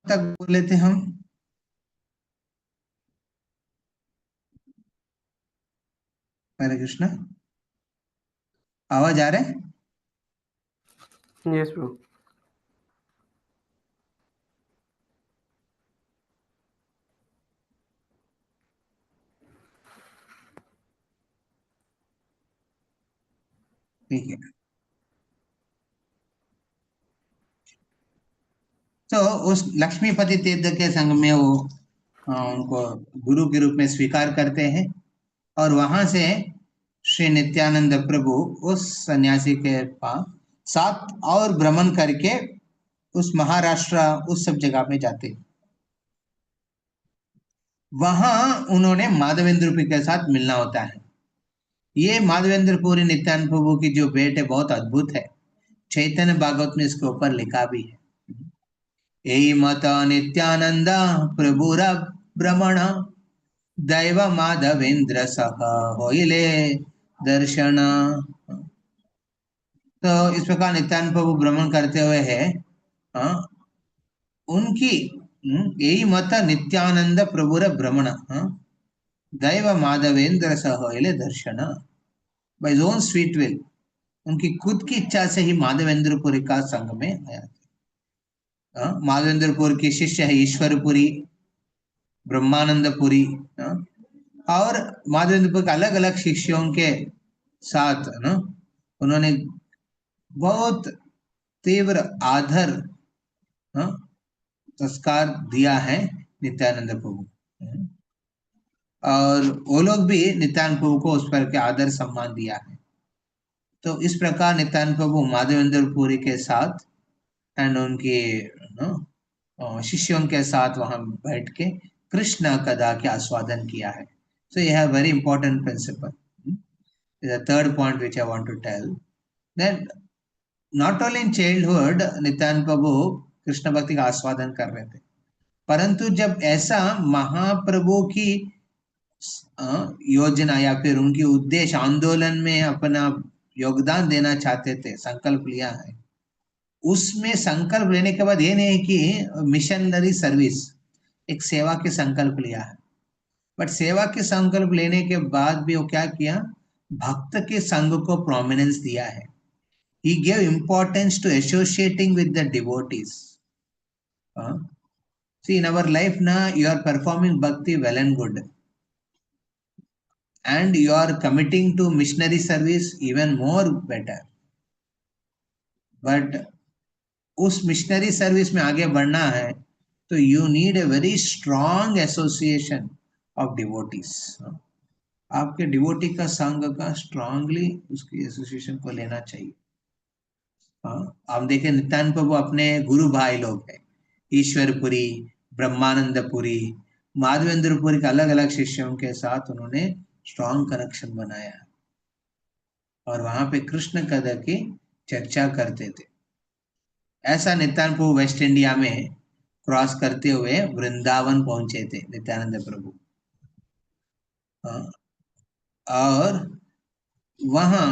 A: तक बोले थे हम। हरे कृष्ण, आवाज आ रहा है?
B: यस प्रभु।
A: ठीक है। तो उस लक्ष्मीपति तीर्थ के संग में वो उनको गुरु के रूप में स्वीकार करते हैं, और वहां से श्री नित्यानंद प्रभु उस सन्यासी के पास साथ और भ्रमण करके उस महाराष्ट्र उस सब जगह में जाते। वहां उन्होंने माधवेंद्रपुरी के साथ मिलना होता है। ये माधवेंद्रपुरी नित्यानंद प्रभु की जो भेंट है बहुत अद्भुत है। चैतन्य भागवत में इसके ऊपर लिखा भी है। यही मत नित्यानंद प्रभुर भ्रमण दैव माधवेंद्र सह होइले दर्शन। तो इस प्रकार नित्यानंद प्रभु भ्रमण करते हुए है, उनकी यही मत नित्यानंद प्रभुर भ्रमण दैव माधवेंद्र सह होइले दर्शन। By his own sweet will, उनकी खुद की इच्छा से ही माधवेंद्रपुरी का संग में आया। माधवेंद्रपुर के शिष्य है ईश्वरपुरी, ब्रह्मानंदपुरी, और माधवेंद्रपुर के अलग अलग शिष्यों के साथ ना उन्होंने बहुत तीव्र आदर संस्कार दिया है नित्यानंद प्रभु, और वो लोग भी नित्यानंद प्रभु को उस पर के आदर सम्मान दिया है। तो इस प्रकार नित्यानंद प्रभु माधवेंद्रपुरी के साथ एंड उनके शिष्यों के साथ वहां बैठ के कृष्ण कथा के आस्वादन किया है। सो यह है very important principle. The third point which I want to tell, that not only in childhood Nityananda Prabhu Krishna भक्ति का आस्वादन कर रहे थे, परंतु जब ऐसा महाप्रभु की योजना या फिर उनकी उद्देश्य आंदोलन में अपना योगदान देना चाहते थे, संकल्प लिया है, उसमें संकल्प लेने के बाद ये नहीं कि मिशनरी सर्विस, एक सेवा के संकल्प लिया है, बट सेवा के संकल्प लेने के बाद भी वो क्या किया, भक्त के संग को प्रोमिनेंस दिया है। He gave importance to associating with the devotees. See, in our life now, you are performing bhakti well and good, and you are committing to missionary service even more better. But उस missionary service में आगे बढ़ना है तो you need a very strong association of devotees. आपके devotee का संग का स्ट्रांगली उसकी एसोसिएशन को लेना चाहिए। हाँ, आप देखें नित्यानंद प्रभु अपने गुरु भाई लोग हैं, ईश्वरपुरी, ब्रह्मानंदपुरी, माधवेंद्रपुरी के अलग अलग शिष्यों के साथ उन्होंने स्ट्रांग कनेक्शन बनाया और वहां पे कृष्ण कथा की चर्चा करते थे। ऐसा नित्यानंद प्रभु वेस्ट इंडिया में क्रॉस करते हुए वृंदावन पहुंचे थे नित्यानंद प्रभु। हाँ, और वहां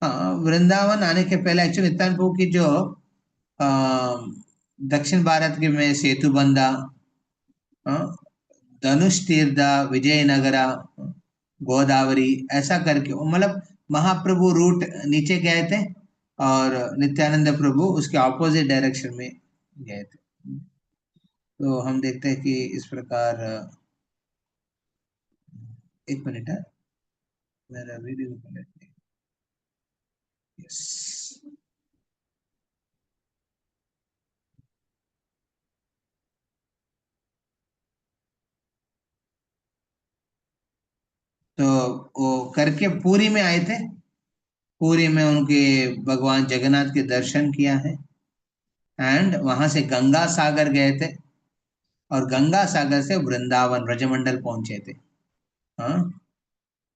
A: हाँ, वृंदावन आने के पहले एक्चुअली नित्यानंद प्रभु की जो अ, दक्षिण भारत के में सेतु बंधा, धनुष तीर्था, विजयनगरा, गोदावरी, ऐसा करके मतलब महाप्रभु रूट नीचे गए थे और नित्यानंद प्रभु उसके ऑपोजिट डायरेक्शन में गए थे। तो हम देखते हैं कि इस प्रकार एक मिनट है, मेरा वीडियो कनेक्ट। यस, तो वो करके पुरी में आए थे। पुरी में उनके भगवान जगन्नाथ के दर्शन किया है एंड वहां से गंगा सागर गए थे और गंगा सागर से वृंदावन ब्रजमंडल पहुंचे थे। हाँ,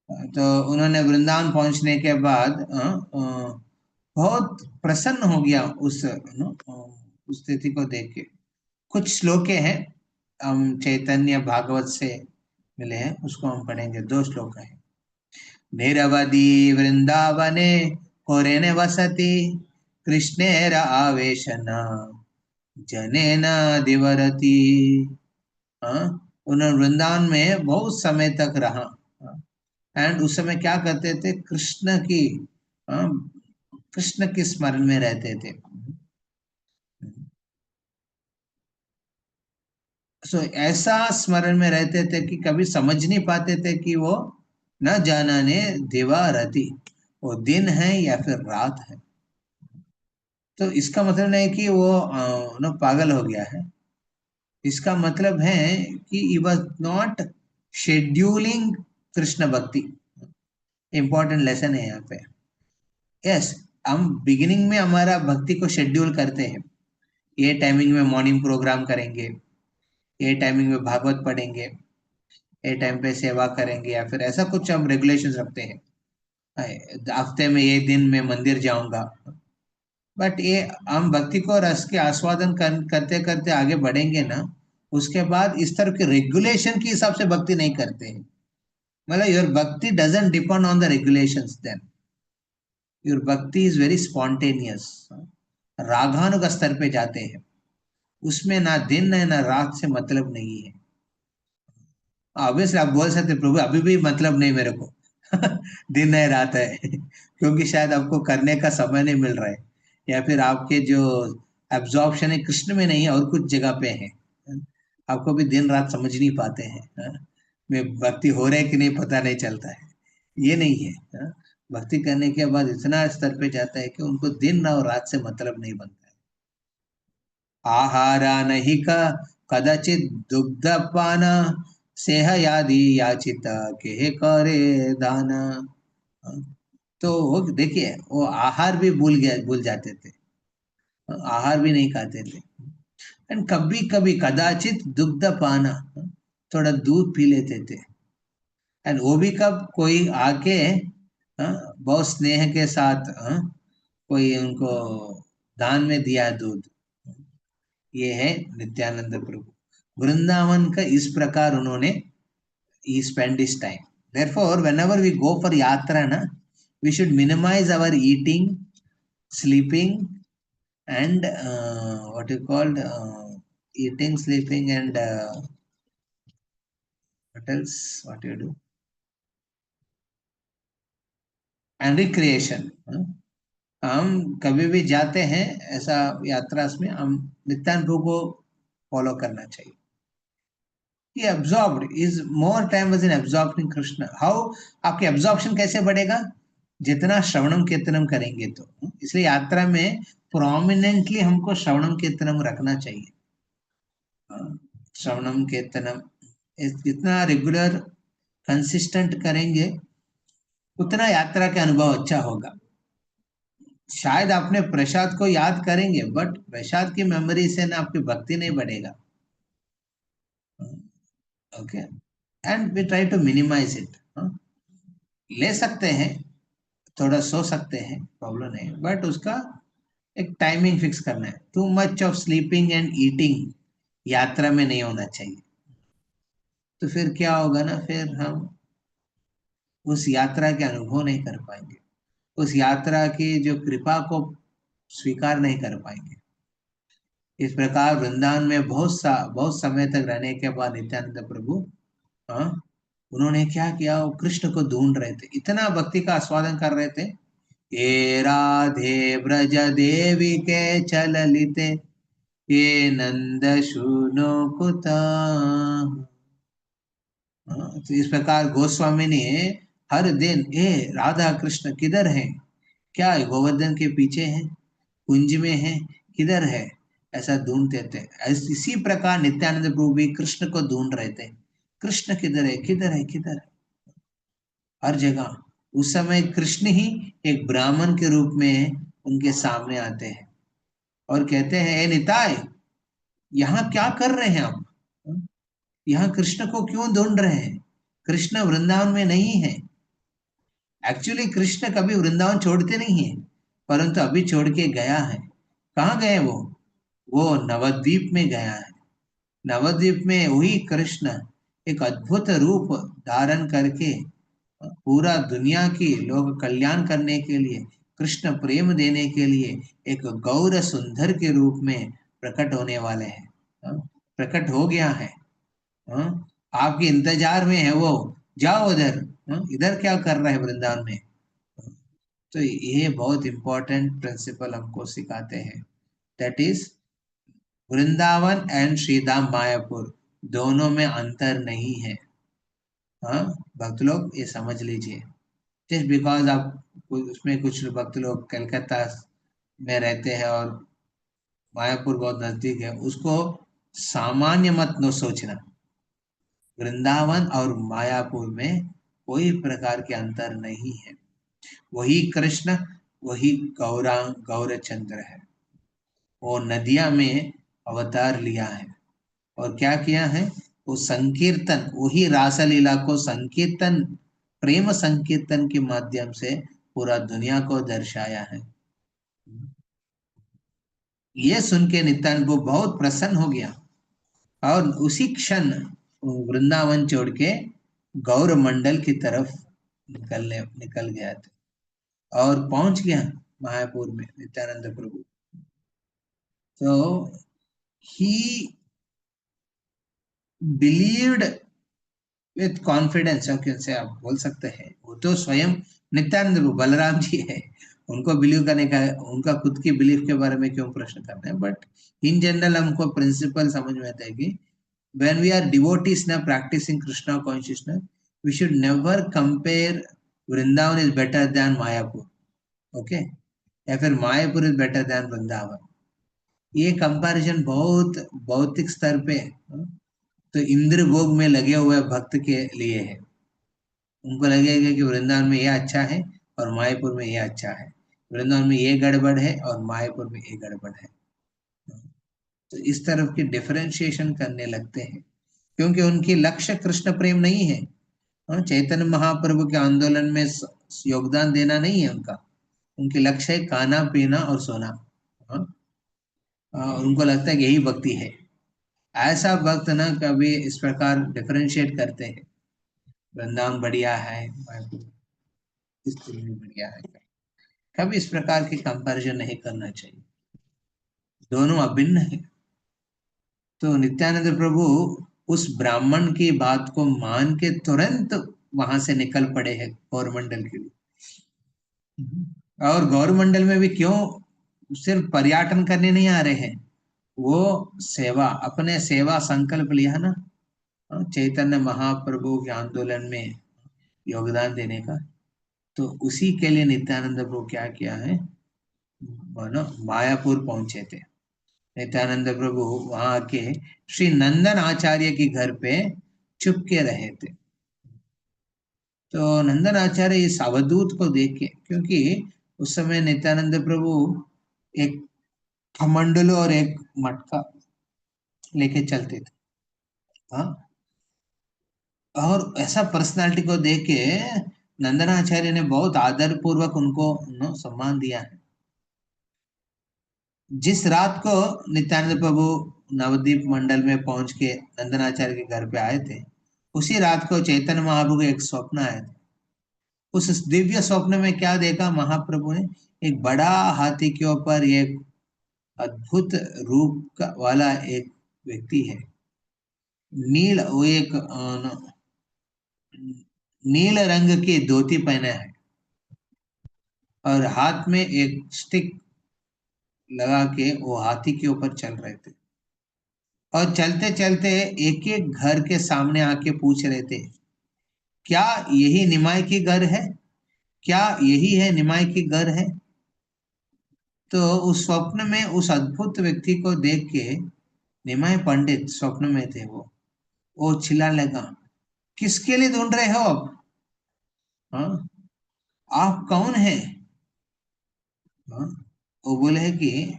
A: तो उन्होंने वृंदावन पहुंचने के बाद बहुत प्रसन्न हो गया उस स्थिति को देख के। कुछ श्लोके हैं, हम चैतन्य भागवत से मिले हैं, उसको हम पढ़ेंगे। 2 श्लोक है। निरवधि वृंदावने कोरेने वसति कृष्णेर आवेशन जनेन दिवरति। हाँ, उन्होंने वृंदावन में बहुत समय तक रहा एंड उस समय क्या करते थे, हाँ, कृष्ण के स्मरण में रहते थे। सो ऐसा स्मरण में रहते थे कि कभी समझ नहीं पाते थे कि वो न जाने दिवा रति, वो दिन है या फिर रात है। तो इसका मतलब नहीं कि वो पागल हो गया है। इसका मतलब है कि he was not scheduling Krishna भक्ति। इंपॉर्टेंट लेसन है यहाँ पे। यस, हम बिगिनिंग में हमारा भक्ति को शेड्यूल करते हैं। ये टाइमिंग में मॉर्निंग प्रोग्राम करेंगे, ये टाइमिंग में भागवत पढ़ेंगे, ये टाइम पे सेवा करेंगे, या फिर ऐसा कुछ हम रेगुलेशंस रखते हैं। हफ्ते में ये दिन में मंदिर जाऊंगा। बट ये हम भक्ति को रस के आस्वादन करते करते आगे बढ़ेंगे ना, उसके बाद इस तरह के रेगुलेशन के हिसाब से भक्ति नहीं करते हैं। मतलब your bhakti doesn't depend on the regulations, then your bhakti is very spontaneous, रागानुग स्तर पे जाते हैं। उसमें ना दिन है ना रात से मतलब नहीं है। ऑब्वियसली आप बोल सकते प्रभु अभी भी मतलब नहीं मेरे को दिन है रात है क्योंकि शायद आपको करने का समय नहीं मिल रहा है, या फिर आपके जो एब्जॉर्प्शन है कृष्ण में नहीं है और कुछ जगह पे है। आपको भी दिन रात समझ नहीं पाते हैं। मैं भक्ति हो रहा है कि नहीं पता नहीं चलता है, ये नहीं है। भक्ति करने के बाद इतना स्तर पे जाता है कि उनको दिन और रात से मतलब नहीं बनता है। आहारा नहीं का कदाचित दुग्धपान सेह यादि याचित के करे दाना। तो वो देखिए वो आहार भी भूल जाते थे, आहार भी नहीं खाते थे। एंड कभी कभी कदाचित दुग्ध पाना, थोड़ा दूध पी लेते थे। एंड वो भी कब कोई आके बहुत स्नेह के साथ कोई उनको दान में दिया दूध। ये है नित्यानंद प्रभु। वृंदावन का इस प्रकार उन्होंने he spend his time. Therefore, whenever we go for yatra, na, we should minimize our eating, sleeping, and what you called eating, sleeping, and what else? What you do? And recreation. हम कभी भी जाते हैं ऐसा यात्रा में, हम नित्यानंद प्रभु को फॉलो करना चाहिए। He absorbed, his more time was in absorbing Krishna. How आपकी absorption कैसे बढ़ेगा? जितना श्रवणम कीर्तनम करेंगे तो। इसलिए यात्रा में प्रोमिनेंटली हमको श्रवणम कीर्तनम रखना चाहिए। श्रवणम कीर्तनम जितना रेगुलर कंसिस्टेंट करेंगे उतना यात्रा का अनुभव अच्छा होगा। शायद अपने प्रसाद को याद करेंगे, बट प्रसाद की मेमोरी से ना आपकी भक्ति नहीं बढ़ेगा। Okay, and we try to minimise it. ले सकते हैं, थोड़ा सो सकते हैं, प्रॉब्लम नहीं, बट उसका एक टाइमिंग फिक्स करना है। Too much of sleeping and eating यात्रा में नहीं होना चाहिए। तो फिर क्या होगा ना, फिर हम उस यात्रा के अनुभव नहीं कर पाएंगे, उस यात्रा की जो कृपा को स्वीकार नहीं कर पाएंगे। इस प्रकार वृंदावन में बहुत समय तक रहने के बाद नित्यानंद प्रभु, हाँ, उन्होंने क्या किया, वो कृष्ण को ढूंढ रहे थे, इतना भक्ति का आस्वादन कर रहे थे। ये राधे ब्रज देवी के चललिते, ये नंद शूनो कुता। तो इस प्रकार गोस्वामी ने हर दिन, ए राधा कृष्ण किधर है, क्या है, गोवर्धन के पीछे है, कुंज में है, किधर है, ऐसा ढूंढते थे। इसी प्रकार नित्यानंद प्रभु भी कृष्ण को ढूंढ रहे थे, कृष्ण किधर है, किधर है, किधर है, हर जगह। उस समय कृष्ण ही एक ब्राह्मण के रूप में उनके सामने आते हैं और कहते हैं, ए निताय, यहाँ क्या कर रहे हैं आप, यहाँ कृष्ण को क्यों ढूंढ रहे हैं, कृष्ण वृंदावन में नहीं है। एक्चुअली कृष्ण कभी वृंदावन छोड़ते नहीं है, परंतु अभी छोड़ के गया है। कहाँ गए वो नवद्वीप में गया है। नवद्वीप में वही कृष्ण एक अद्भुत रूप धारण करके पूरा दुनिया की लोग कल्याण करने के लिए, कृष्ण प्रेम देने के लिए एक गौर सुंदर के रूप में प्रकट होने वाले हैं। प्रकट हो गया है। आपके इंतजार में है वो, जाओ उधर। इधर क्या कर रहे हैं वृंदावन में। तो ये बहुत इंपॉर्टेंट प्रिंसिपल हमको सिखाते हैं, दैट इज वृंदावन एंड श्रीधाम मायापुर दोनों में अंतर नहीं है। हाँ, भक्त लोग ये समझ लीजिए। जस्ट बिकॉज आप उसमें कुछ भक्त लोग कलकत्ता में रहते हैं और मायापुर बहुत नजदीक है, उसको सामान्य मत न सोचना। वृंदावन और मायापुर में कोई प्रकार के अंतर नहीं है। वही कृष्ण, वही गौरांग गौरचंद्र है। वो नदिया में अवतार लिया है और क्या किया है, वो संकीर्तन, वही रासलीला को संकीर्तन, प्रेम संकीर्तन के माध्यम से पूरा दुनिया को दर्शाया है। ये सुन के नित्यानंद को बहुत प्रसन्न हो गया और उसी क्षण वृंदावन छोड़ के गौर मंडल की तरफ निकल गया था और पहुंच गया मायापुर में नित्यानंद प्रभु। तो ही बिलीव्ड विथ कॉन्फिडेंस, से आप बोल सकते हैं। वो तो स्वयं नित्यानंद प्रभु बलराम जी है, उनको बिलीव करने का, उनका खुद की बिलीफ के बारे में क्यों प्रश्न करते हैं। बट इन जनरल हमको प्रिंसिपल समझ में आता है कि when we are devotees now practicing Krishna consciousness, we should never compare Vrindavan is better than Mayapur, okay, या फिर Mayapur is better than Vrindavan. ये कंपैरिजन बहुत भौतिक स्तर पे, तो इंद्र भोग में लगे हुए भक्त के लिए है। उनको लगेगा कि वृंदावन में ये अच्छा है और मायापुर में ये अच्छा है, वृंदावन में ये गड़बड़ है और मायापुर में ये गड़बड़ है। तो इस तरफ की डिफरेंशिएशन करने लगते हैं, क्योंकि उनकी लक्ष्य कृष्ण प्रेम नहीं है। चैतन्य महाप्रभु के आंदोलन में योगदान देना नहीं है उनका। उनके लक्ष्य है खाना पीना और सोना। और उनको लगता है कि यही भक्ति है। ऐसा भक्त ना कभी इस प्रकार डिफरेंशिएट करते हैं, वृंदावन बढ़िया है, इस में बढ़िया है, कभी इस प्रकार की कंपैरिजन नहीं करना चाहिए। दोनों अभिन्न है। तो नित्यानंद प्रभु उस ब्राह्मण की बात को मान के तुरंत वहां से निकल पड़े हैं गौरमंडल के लिए। और गौरमंडल में भी क्यों सिर्फ पर्यटन करने नहीं आ रहे हैं, वो सेवा, अपने सेवा संकल्प लिया ना चैतन्य महाप्रभु के आंदोलन में योगदान देने का। तो उसी के लिए नित्यानंद प्रभु क्या किया है, मानो मायापुर पहुंचे थे। नित्यानंद प्रभु वहां के श्री नंदन आचार्य के घर पे चुपके रहे थे। तो नंदन आचार्य इस अवधूत को देख के, क्योंकि उस समय नित्यानंद प्रभु एक कमंडलू और एक मटका लेके चलते थे। हाँ, और ऐसा पर्सनालिटी को देख के नंदनाचार्य ने बहुत आदर पूर्वक उनको सम्मान दिया है। जिस रात को नित्यानंद प्रभु नवदीप मंडल में पहुंच के नंदनाचार्य के घर पे आए थे, उसी रात को चैतन्य महाप्रभु को एक स्वप्न आया था। उस दिव्य स्वप्न में क्या देखा महाप्रभु ने? एक बड़ा हाथी के ऊपर एक अद्भुत रूप वाला एक व्यक्ति है। नील वो एक नील रंग की धोती पहना है और हाथ में एक स्टिक लगा के वो हाथी के ऊपर चल रहे थे। और चलते चलते एक एक घर के सामने आके पूछ रहे थे, क्या यही निमाई की घर है? क्या यही है निमाई की घर है? तो उस स्वप्न में उस अद्भुत व्यक्ति को देख के निमाई पंडित स्वप्न में थे, वो चिल्लाने लगा, किसके लिए ढूंढ रहे हो आप? हाँ, आप कौन है? हाँ, वो बोले है कि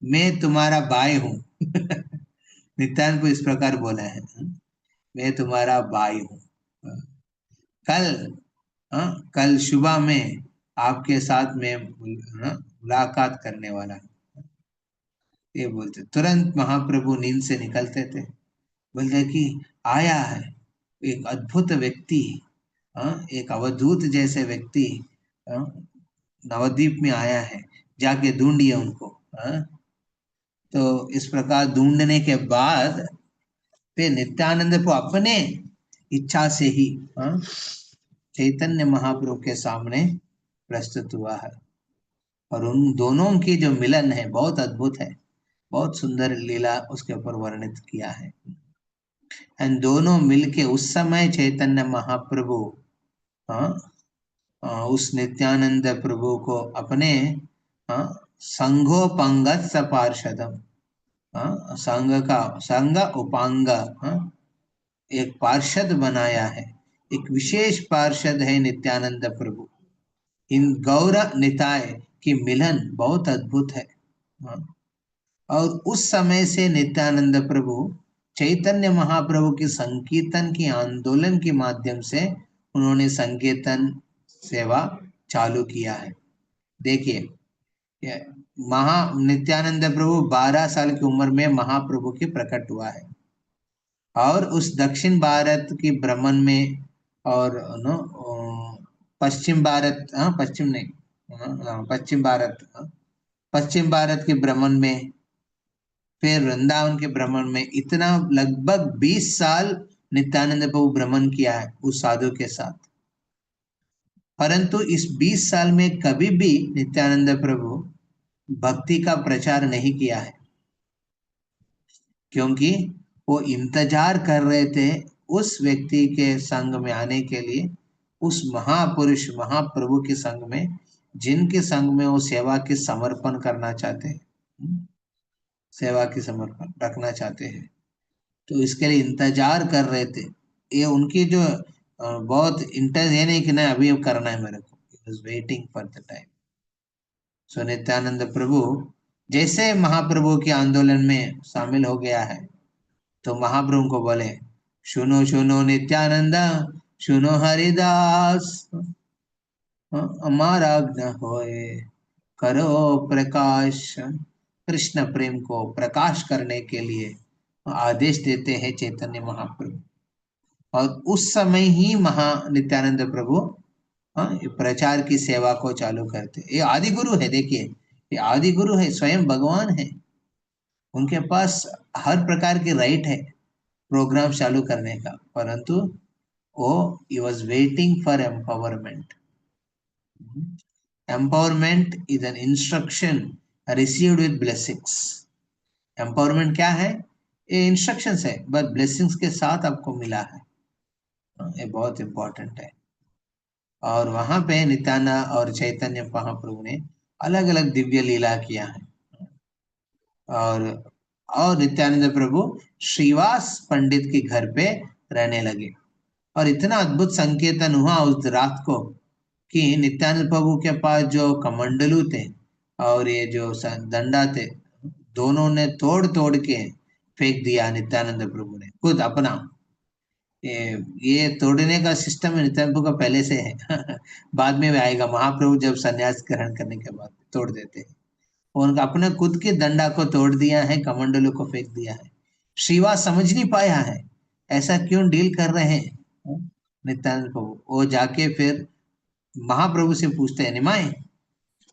A: मैं तुम्हारा भाई हूँ। नित्यानंद को इस प्रकार बोला है, मैं तुम्हारा भाई हूँ। कल कल सुबह में आपके साथ में मुलाकात करने वाला हूँ। ये बोलते तुरंत महाप्रभु नींद से निकलते थे, बोलते कि आया है एक अद्भुत व्यक्ति, एक अवधूत जैसे व्यक्ति नवद्वीप में आया है, जाके ढूंढिए उनको। तो इस प्रकार ढूंढने के बाद फिर नित्यानंद को अपने इच्छा से ही चैतन्य महाप्रभु के सामने प्रस्तुत हुआ है। और उन दोनों की जो मिलन है बहुत अद्भुत है, बहुत सुंदर लीला उसके ऊपर वर्णित किया है। एंड दोनों मिलके उस समय चैतन्य महाप्रभु उस नित्यानंद प्रभु को अपने संघोपंगत पार्षदम, संघ उपांग एक पार्षद बनाया है। एक विशेष पार्षद है नित्यानंद प्रभु। इन गौर निताय की मिलन बहुत अद्भुत है। और उस समय से नित्यानंद प्रभु चैतन्य महाप्रभु की संकीर्तन की आंदोलन के माध्यम से उन्होंने संकीर्तन सेवा चालू किया है। देखिए, नित्यानंद प्रभु 12 साल की उम्र में महाप्रभु की प्रकट हुआ है और उस दक्षिण भारत की भ्रमण में और पश्चिम भारत, पश्चिम नहीं, पश्चिम भारत के भ्रमण में, फिर वृंदावन के भ्रमण में, इतना लगभग 20 साल नित्यानंद प्रभु भ्रमण किया है उस साधु के साथ। परंतु इस 20 साल में कभी भी नित्यानंद प्रभु भक्ति का प्रचार नहीं किया है, क्योंकि वो इंतजार कर रहे थे उस व्यक्ति के संग में आने के लिए, उस महापुरुष महाप्रभु के संग में, जिनके संग में वो सेवा के समर्पण करना चाहते हैं, सेवा की समर्पण रखना चाहते हैं। तो इसके लिए इंतजार कर रहे थे। ये उनकी जो बहुत इंटरेस्ट ये नहीं कि नहीं अभी करना है मेरे को, वेटिंग फॉर द टाइम। सो नित्यानंद प्रभु जैसे महाप्रभु के आंदोलन में शामिल हो गया है, तो महाप्रभु को बोले, सुनो सुनो नित्यानंद, सुनो हरिदास, हमारा आज्ञा होए करो प्रकाश। कृष्ण प्रेम को प्रकाश करने के लिए आदेश देते हैं चैतन्य महाप्रभु। और उस समय ही नित्यानंद प्रभु प्रचार की सेवा को चालू करते। ये आदि गुरु है, देखिए ये आदि गुरु है, स्वयं भगवान है, उनके पास हर प्रकार की राइट है प्रोग्राम चालू करने का, परंतु वो he was waiting for empowerment. Empowerment is an instruction received with blessings. Empowerment क्या है? ये इंस्ट्रक्शंस है, बट ब्लेसिंग्स के साथ आपको मिला है। ये बहुत इंपॉर्टेंट है। और वहां पे नित्यानंद और चैतन्य महाप्रभु ने अलग अलग दिव्य लीला किया है। और नित्यानंद प्रभु श्रीवास पंडित के घर पे रहने लगे, और इतना अद्भुत संकीर्तन हुआ उस रात को कि नित्यानंद प्रभु के पास जो कमंडलू थे और ये जो दंडा थे, दोनों ने तोड़ तोड़ के फेंक दिया नित्यानंद प्रभु ने खुद अपना। ये तोड़ने का सिस्टम नित्यानंद प्रभु का पहले से है बाद में भी आएगा, महाप्रभु जब संन्यास ग्रहण करने के बाद तोड़ देते हैं। उनका अपने खुद के दंडा को तोड़ दिया है, कमंडलों को फेंक दिया है। श्रीवास समझ नहीं पाया है ऐसा क्यों डील कर रहे हैं नित्यानंद प्रभु। वो जाके फिर महाप्रभु से पूछते हैं, निमाय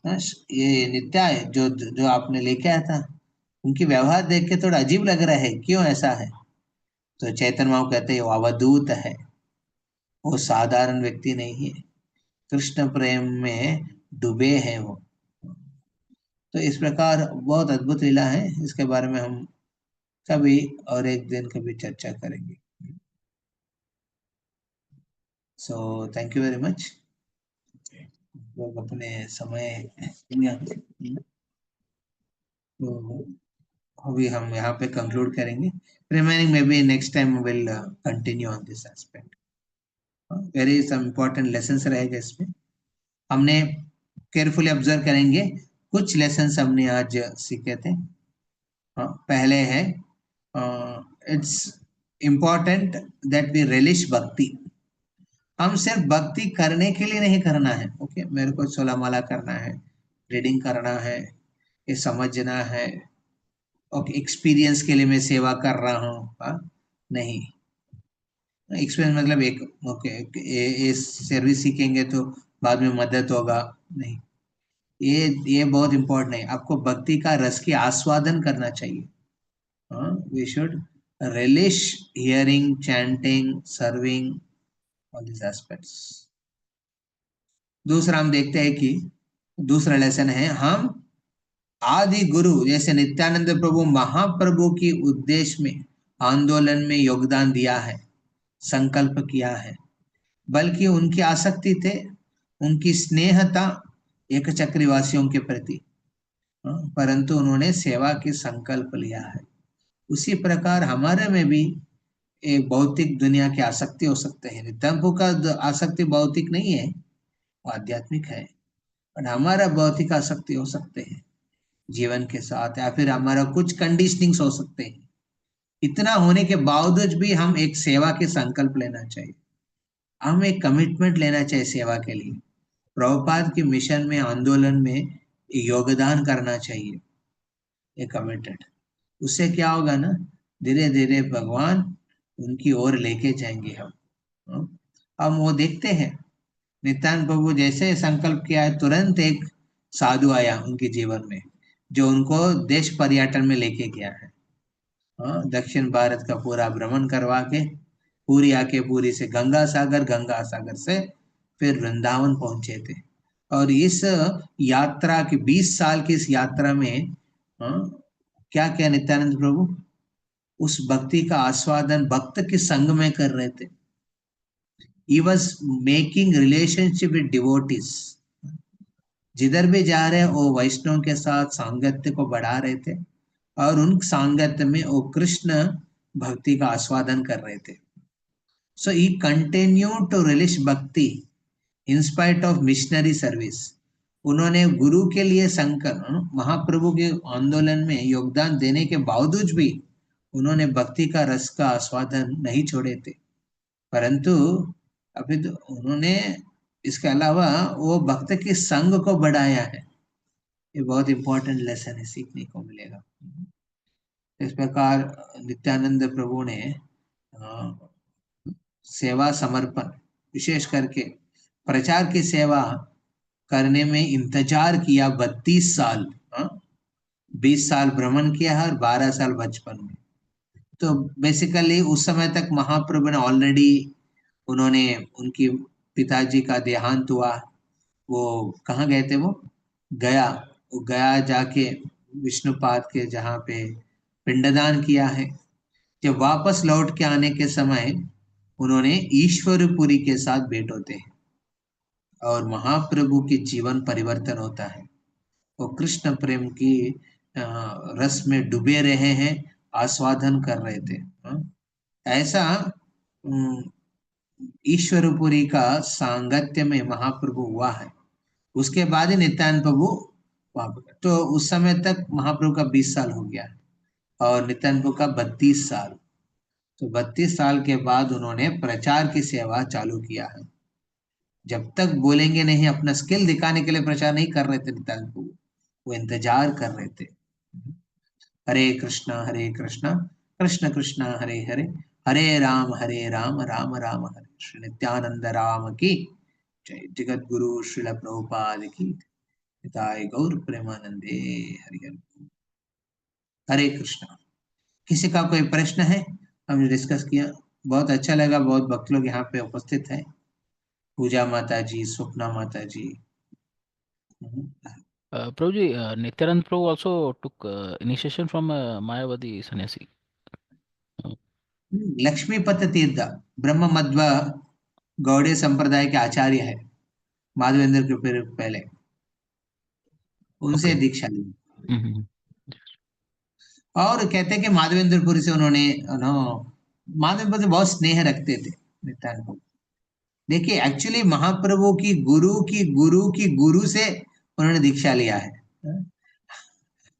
A: ये नित्या है जो जो आपने लेके आया था, उनकी व्यवहार देख के थोड़ा अजीब लग रहा है, क्यों ऐसा है? तो चैतन्य महाप्रभु कहते हैं वो अवधूत है, वो साधारण व्यक्ति नहीं है, कृष्ण प्रेम में डूबे हैं वो। तो इस प्रकार बहुत अद्भुत लीला है, इसके बारे में हम कभी और एक दिन कभी चर्चा करेंगे। So thank you very much. लोग अपने समय तो अभी हम यहाँ पे कंक्लूड करेंगे, remaining may be next time will continue on this aspect. Very some important lessons रहेगा इसमें, हमने केयरफुली ऑब्जर्व करेंगे। कुछ लेसन्स हमने आज सीखे थे। पहले है it's important that we relish bhakti. हम सिर्फ भक्ति करने के लिए नहीं करना है, ओके मेरे को सोला माला करना है, रीडिंग करना है, ये समझना है, ओके एक्सपीरियंस के लिए मैं सेवा कर रहा हूँ, नहीं। एक्सपीरियंस मतलब एक ओके ये सर्विस सीखेंगे तो बाद में मदद होगा, नहीं। ये बहुत इम्पोर्टेंट है, आपको भक्ति का रस की आस्वादन करना चाहिए। We should relish hearing, chanting, serving, all this aspects. दूसरा हम देखते हैं कि दूसरा लेसन है, हम आदि गुरु जैसे नित्यानंद प्रभु महाप्रभु की उद्देश्य में आंदोलन में योगदान दिया है, संकल्प किया है, बल्कि उनकी आसक्ति थे, उनकी स्नेहता एक चक्रवासियों के प्रति, परंतु उन्होंने सेवा की संकल्प लिया है। उसी प्रकार हमारे में भी एक भौतिक दुनिया की आसक्ति हो सकते हैं। नित्यानंद का आसक्ति भौतिक नहीं है, वो आध्यात्मिक है, और हमारा भौतिक आसक्ति हो सकते हैं जीवन के साथ, या फिर हमारा कुछ कंडीशनिंग्स हो सकते हैं। इतना होने के बावजूद भी हम एक सेवा के संकल्प लेना चाहिए, हम एक कमिटमेंट लेना चाहिए सेवा के लिए, प्रभुपाद के मिशन में, आंदोलन में योगदान करना चाहिए, एक कमिटेड। उससे क्या होगा ना, धीरे धीरे भगवान उनकी ओर लेके जाएंगे हम वो देखते हैं नित्यानंद प्रभु जैसे संकल्प किया है, तुरंत एक साधु आया उनके जीवन में जो उनको देश पर्यटन में लेके गया है। दक्षिण भारत का पूरा भ्रमण करवा के पूरी आके पूरी से गंगा सागर से फिर वृंदावन पहुंचे थे। और इस यात्रा की 20 साल की इस यात्रा में क्या क्या नित्यानंद प्रभु उस भक्ति का आस्वादन भक्त के संग में कर रहे थे। He was making relationship with devotees, जिधर भी जा रहे वो वैष्णव के साथ सांगत्य को बढ़ा रहे थे, और उन सांगत्य में वो कृष्ण भक्ति का आस्वादन कर रहे थे। So he continued to relish bhakti in spite of missionary service. उन्होंने गुरु के लिए संकल्प, महाप्रभु के आंदोलन में योगदान देने के बावजूद भी उन्होंने भक्ति का रस का आस्वादन नहीं छोड़े थे, परंतु अभी तो उन्होंने इसके अलावा वो भक्त के संग को बढ़ाया है। ये बहुत इंपॉर्टेंट लेसन है, सीखने को मिलेगा। इस प्रकार नित्यानंद प्रभु ने सेवा समर्पण, विशेष करके प्रचार की सेवा करने में इंतजार किया 32 साल, 20 साल भ्रमण किया है और 12 साल बचपन में। तो बेसिकली उस समय तक महाप्रभु ने ऑलरेडी, उन्होंने उनकी पिताजी का देहांत हुआ, वो कहाँ गए थे, वो गया जाके विष्णुपाद के जहाँ पे पिंडदान किया है। जब वापस लौट के आने के समय उन्होंने ईश्वरपुरी के साथ भेंट होते हैं और महाप्रभु के जीवन परिवर्तन होता है। वो कृष्ण प्रेम की रस में डूबे रहे हैं, आस्वादन कर रहे थे। ऐसा ईश्वरपुरी का सांगत्य में महाप्रभु हुआ है। उसके बाद ही नित्यानंद प्रभु वहां पर, तो उस समय तक महाप्रभु का 20 साल हो गया और नित्यानंद प्रभु का 32 साल। तो 32 साल के बाद उन्होंने प्रचार की सेवा चालू किया है। जब तक बोलेंगे नहीं, अपना स्किल दिखाने के लिए प्रचार नहीं कर रहे थे नित्यानंद प्रभु, वो इंतजार कर रहे थे। हरे कृष्णा कृष्ण कृष्ण हरे हरे, हरे राम राम राम हरे। श्री नित्यानंद राम की जय। जगत गुरु श्रील प्रभुपाद की निताय गौर प्रेमानंदे। हरि हरि। हरे कृष्णा। किसी का कोई प्रश्न है? हमने डिस्कस किया, बहुत अच्छा लगा। बहुत भक्त लोग यहाँ पे उपस्थित हैं। पूजा माता जी, स्वप्ना माता जी।
C: Prabhuji, Nityanand Prabhu also took initiation from Mayavadi sannyasi.
A: Lakshmipat तीर्थ ब्रह्म मध्व गौड़ीय संप्रदाय के आचार्य है, माधवेंद्र के फिर पहले उनसे
C: Okay.
A: दीक्षा ली।
C: Mm-hmm.
A: और कहते हैं कि माधवेंद्रपुरी से उन्होंने माधवेंद्र से बहुत स्नेह रखते थे नित्यानंद प्रभु। देखिए, एक्चुअली महाप्रभु की गुरु से उन्होंने दीक्षा लिया है।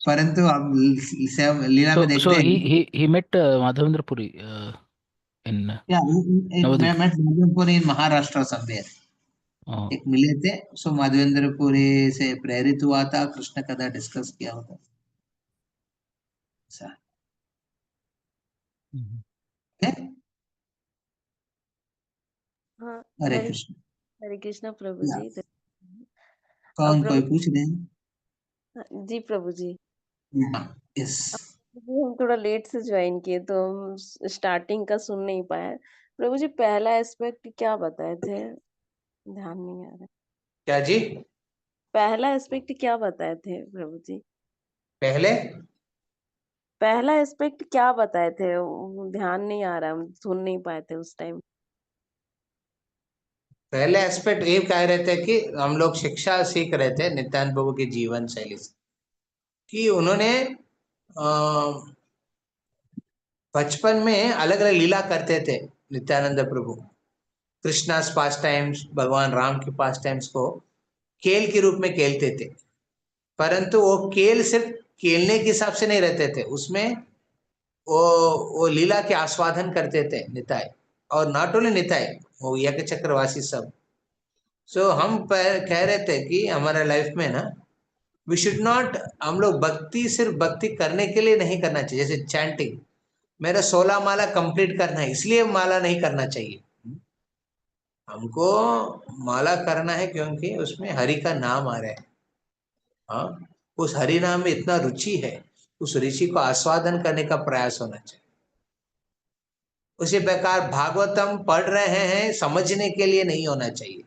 A: परंतु हम लीला में
C: So
A: देखते हैं
C: he met Madhavendra Puri in Navadvip.
A: Madhavendrapuri in Maharashtra somewhere
C: Oh.
A: एक मिले थे। सो माधवेंद्रपुरी से प्रेरित हुआ था, कृष्ण कथा डिस्कस किया होता।
C: Mhm.
D: हाँ,
A: हरे
D: हरे
A: कृष्ण।
D: हरे कृष्णा प्रभु
A: या,
D: जी।
A: कौन कोई
D: प्रभु
A: पूछ रहे हैं?
D: जी प्रभु जी।
A: यस।
D: जी, हम थोड़ा लेट से ज्वाइन किए तो हम स्टार्टिंग का सुन नहीं पाए। प्रभु जी, पहला एस्पेक्ट क्या बताए थे? ध्यान नहीं आ रहा।
A: क्या जी?
D: पहला एस्पेक्ट क्या बताए थे प्रभु जी?
A: पहले
D: पहला एस्पेक्ट क्या बताए थे? वो ध्यान नहीं आ रहा, हम सुन नहीं पाए थे उस टाइम।
A: पहले एस्पेक्ट ये कह रहे थे कि हम लोग शिक्षा सीख रहे थे नित्यानंद प्रभु की जीवन शैली से, कि उन्होंने बचपन में अलग अलग लीला करते थे नित्यानंद प्रभु। कृष्णास पास टाइम्स, भगवान राम के पास टाइम्स को खेल के रूप में खेलते थे। परंतु वो खेल सिर्फ खेलने के हिसाब से नहीं रहते थे, उसमें वो लीला के आस्वादन करते थे निताय। और नॉट ओनली निताय, वो यज्ञ चक्रवासी सब। सो हम कह रहे थे कि हमारे लाइफ में ना, वी शुड नॉट, हम लोग भक्ति सिर्फ भक्ति करने के लिए नहीं करना चाहिए। जैसे चैंटिंग, मेरा 16 माला कंप्लीट करना है इसलिए माला नहीं करना चाहिए। हमको माला करना है क्योंकि उसमें हरि का नाम आ रहा है। हाँ, उस हरि नाम में इतना रुचि है, उस रुचि को आस्वादन करने का प्रयास होना चाहिए। उसी प्रकार भागवतम पढ़ रहे हैं समझने के लिए नहीं होना चाहिए।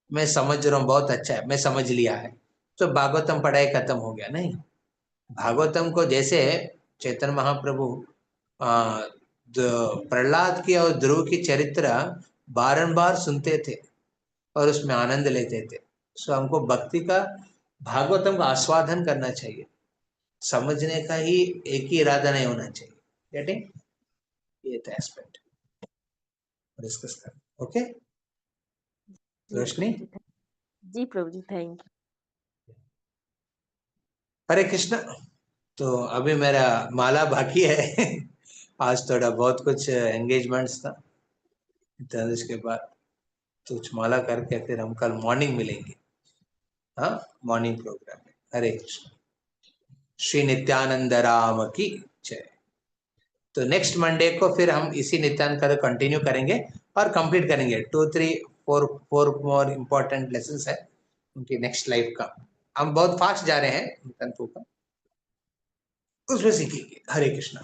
A: मैं समझ रहा हूँ, बहुत अच्छा है, मैं समझ लिया है, तो भागवतम पढ़ाई खत्म हो गया नहीं। भागवतम को जैसे चैतन्य महाप्रभु प्रहलाद की और ध्रुव की चरित्र बारंबार सुनते थे और उसमें आनंद लेते थे। सो हमको भक्ति का, भागवतम का आस्वादन करना चाहिए, समझने का ही एक ही इरादा नहीं होना चाहिए। गेटिंग? ये था एस्पेक्ट डिस्कस कर। ओके रोशनी।
D: जी प्रभु जी, थैंक यू।
A: हरे कृष्ण। तो अभी मेरा माला बाकी है आज थोड़ा बहुत कुछ एंगेजमेंट्स था, तो इसके बाद कुछ माला करके फिर हम कल मॉर्निंग मिलेंगे। हाँ, मॉर्निंग प्रोग्राम में। हरे कृष्ण। श्री नित्यानंद राम की जय। तो नेक्स्ट मंडे को फिर हम इसी नित्यानंद का कंटिन्यू करेंगे और कंप्लीट करेंगे। 2 3 4 मोर इम्पोर्टेंट लेसन्स है उनकी नेक्स्ट लाइफ का। हम बहुत फास्ट जा रहे हैं नित्यानंद का, उसमें सीखेंगे। हरे कृष्णा।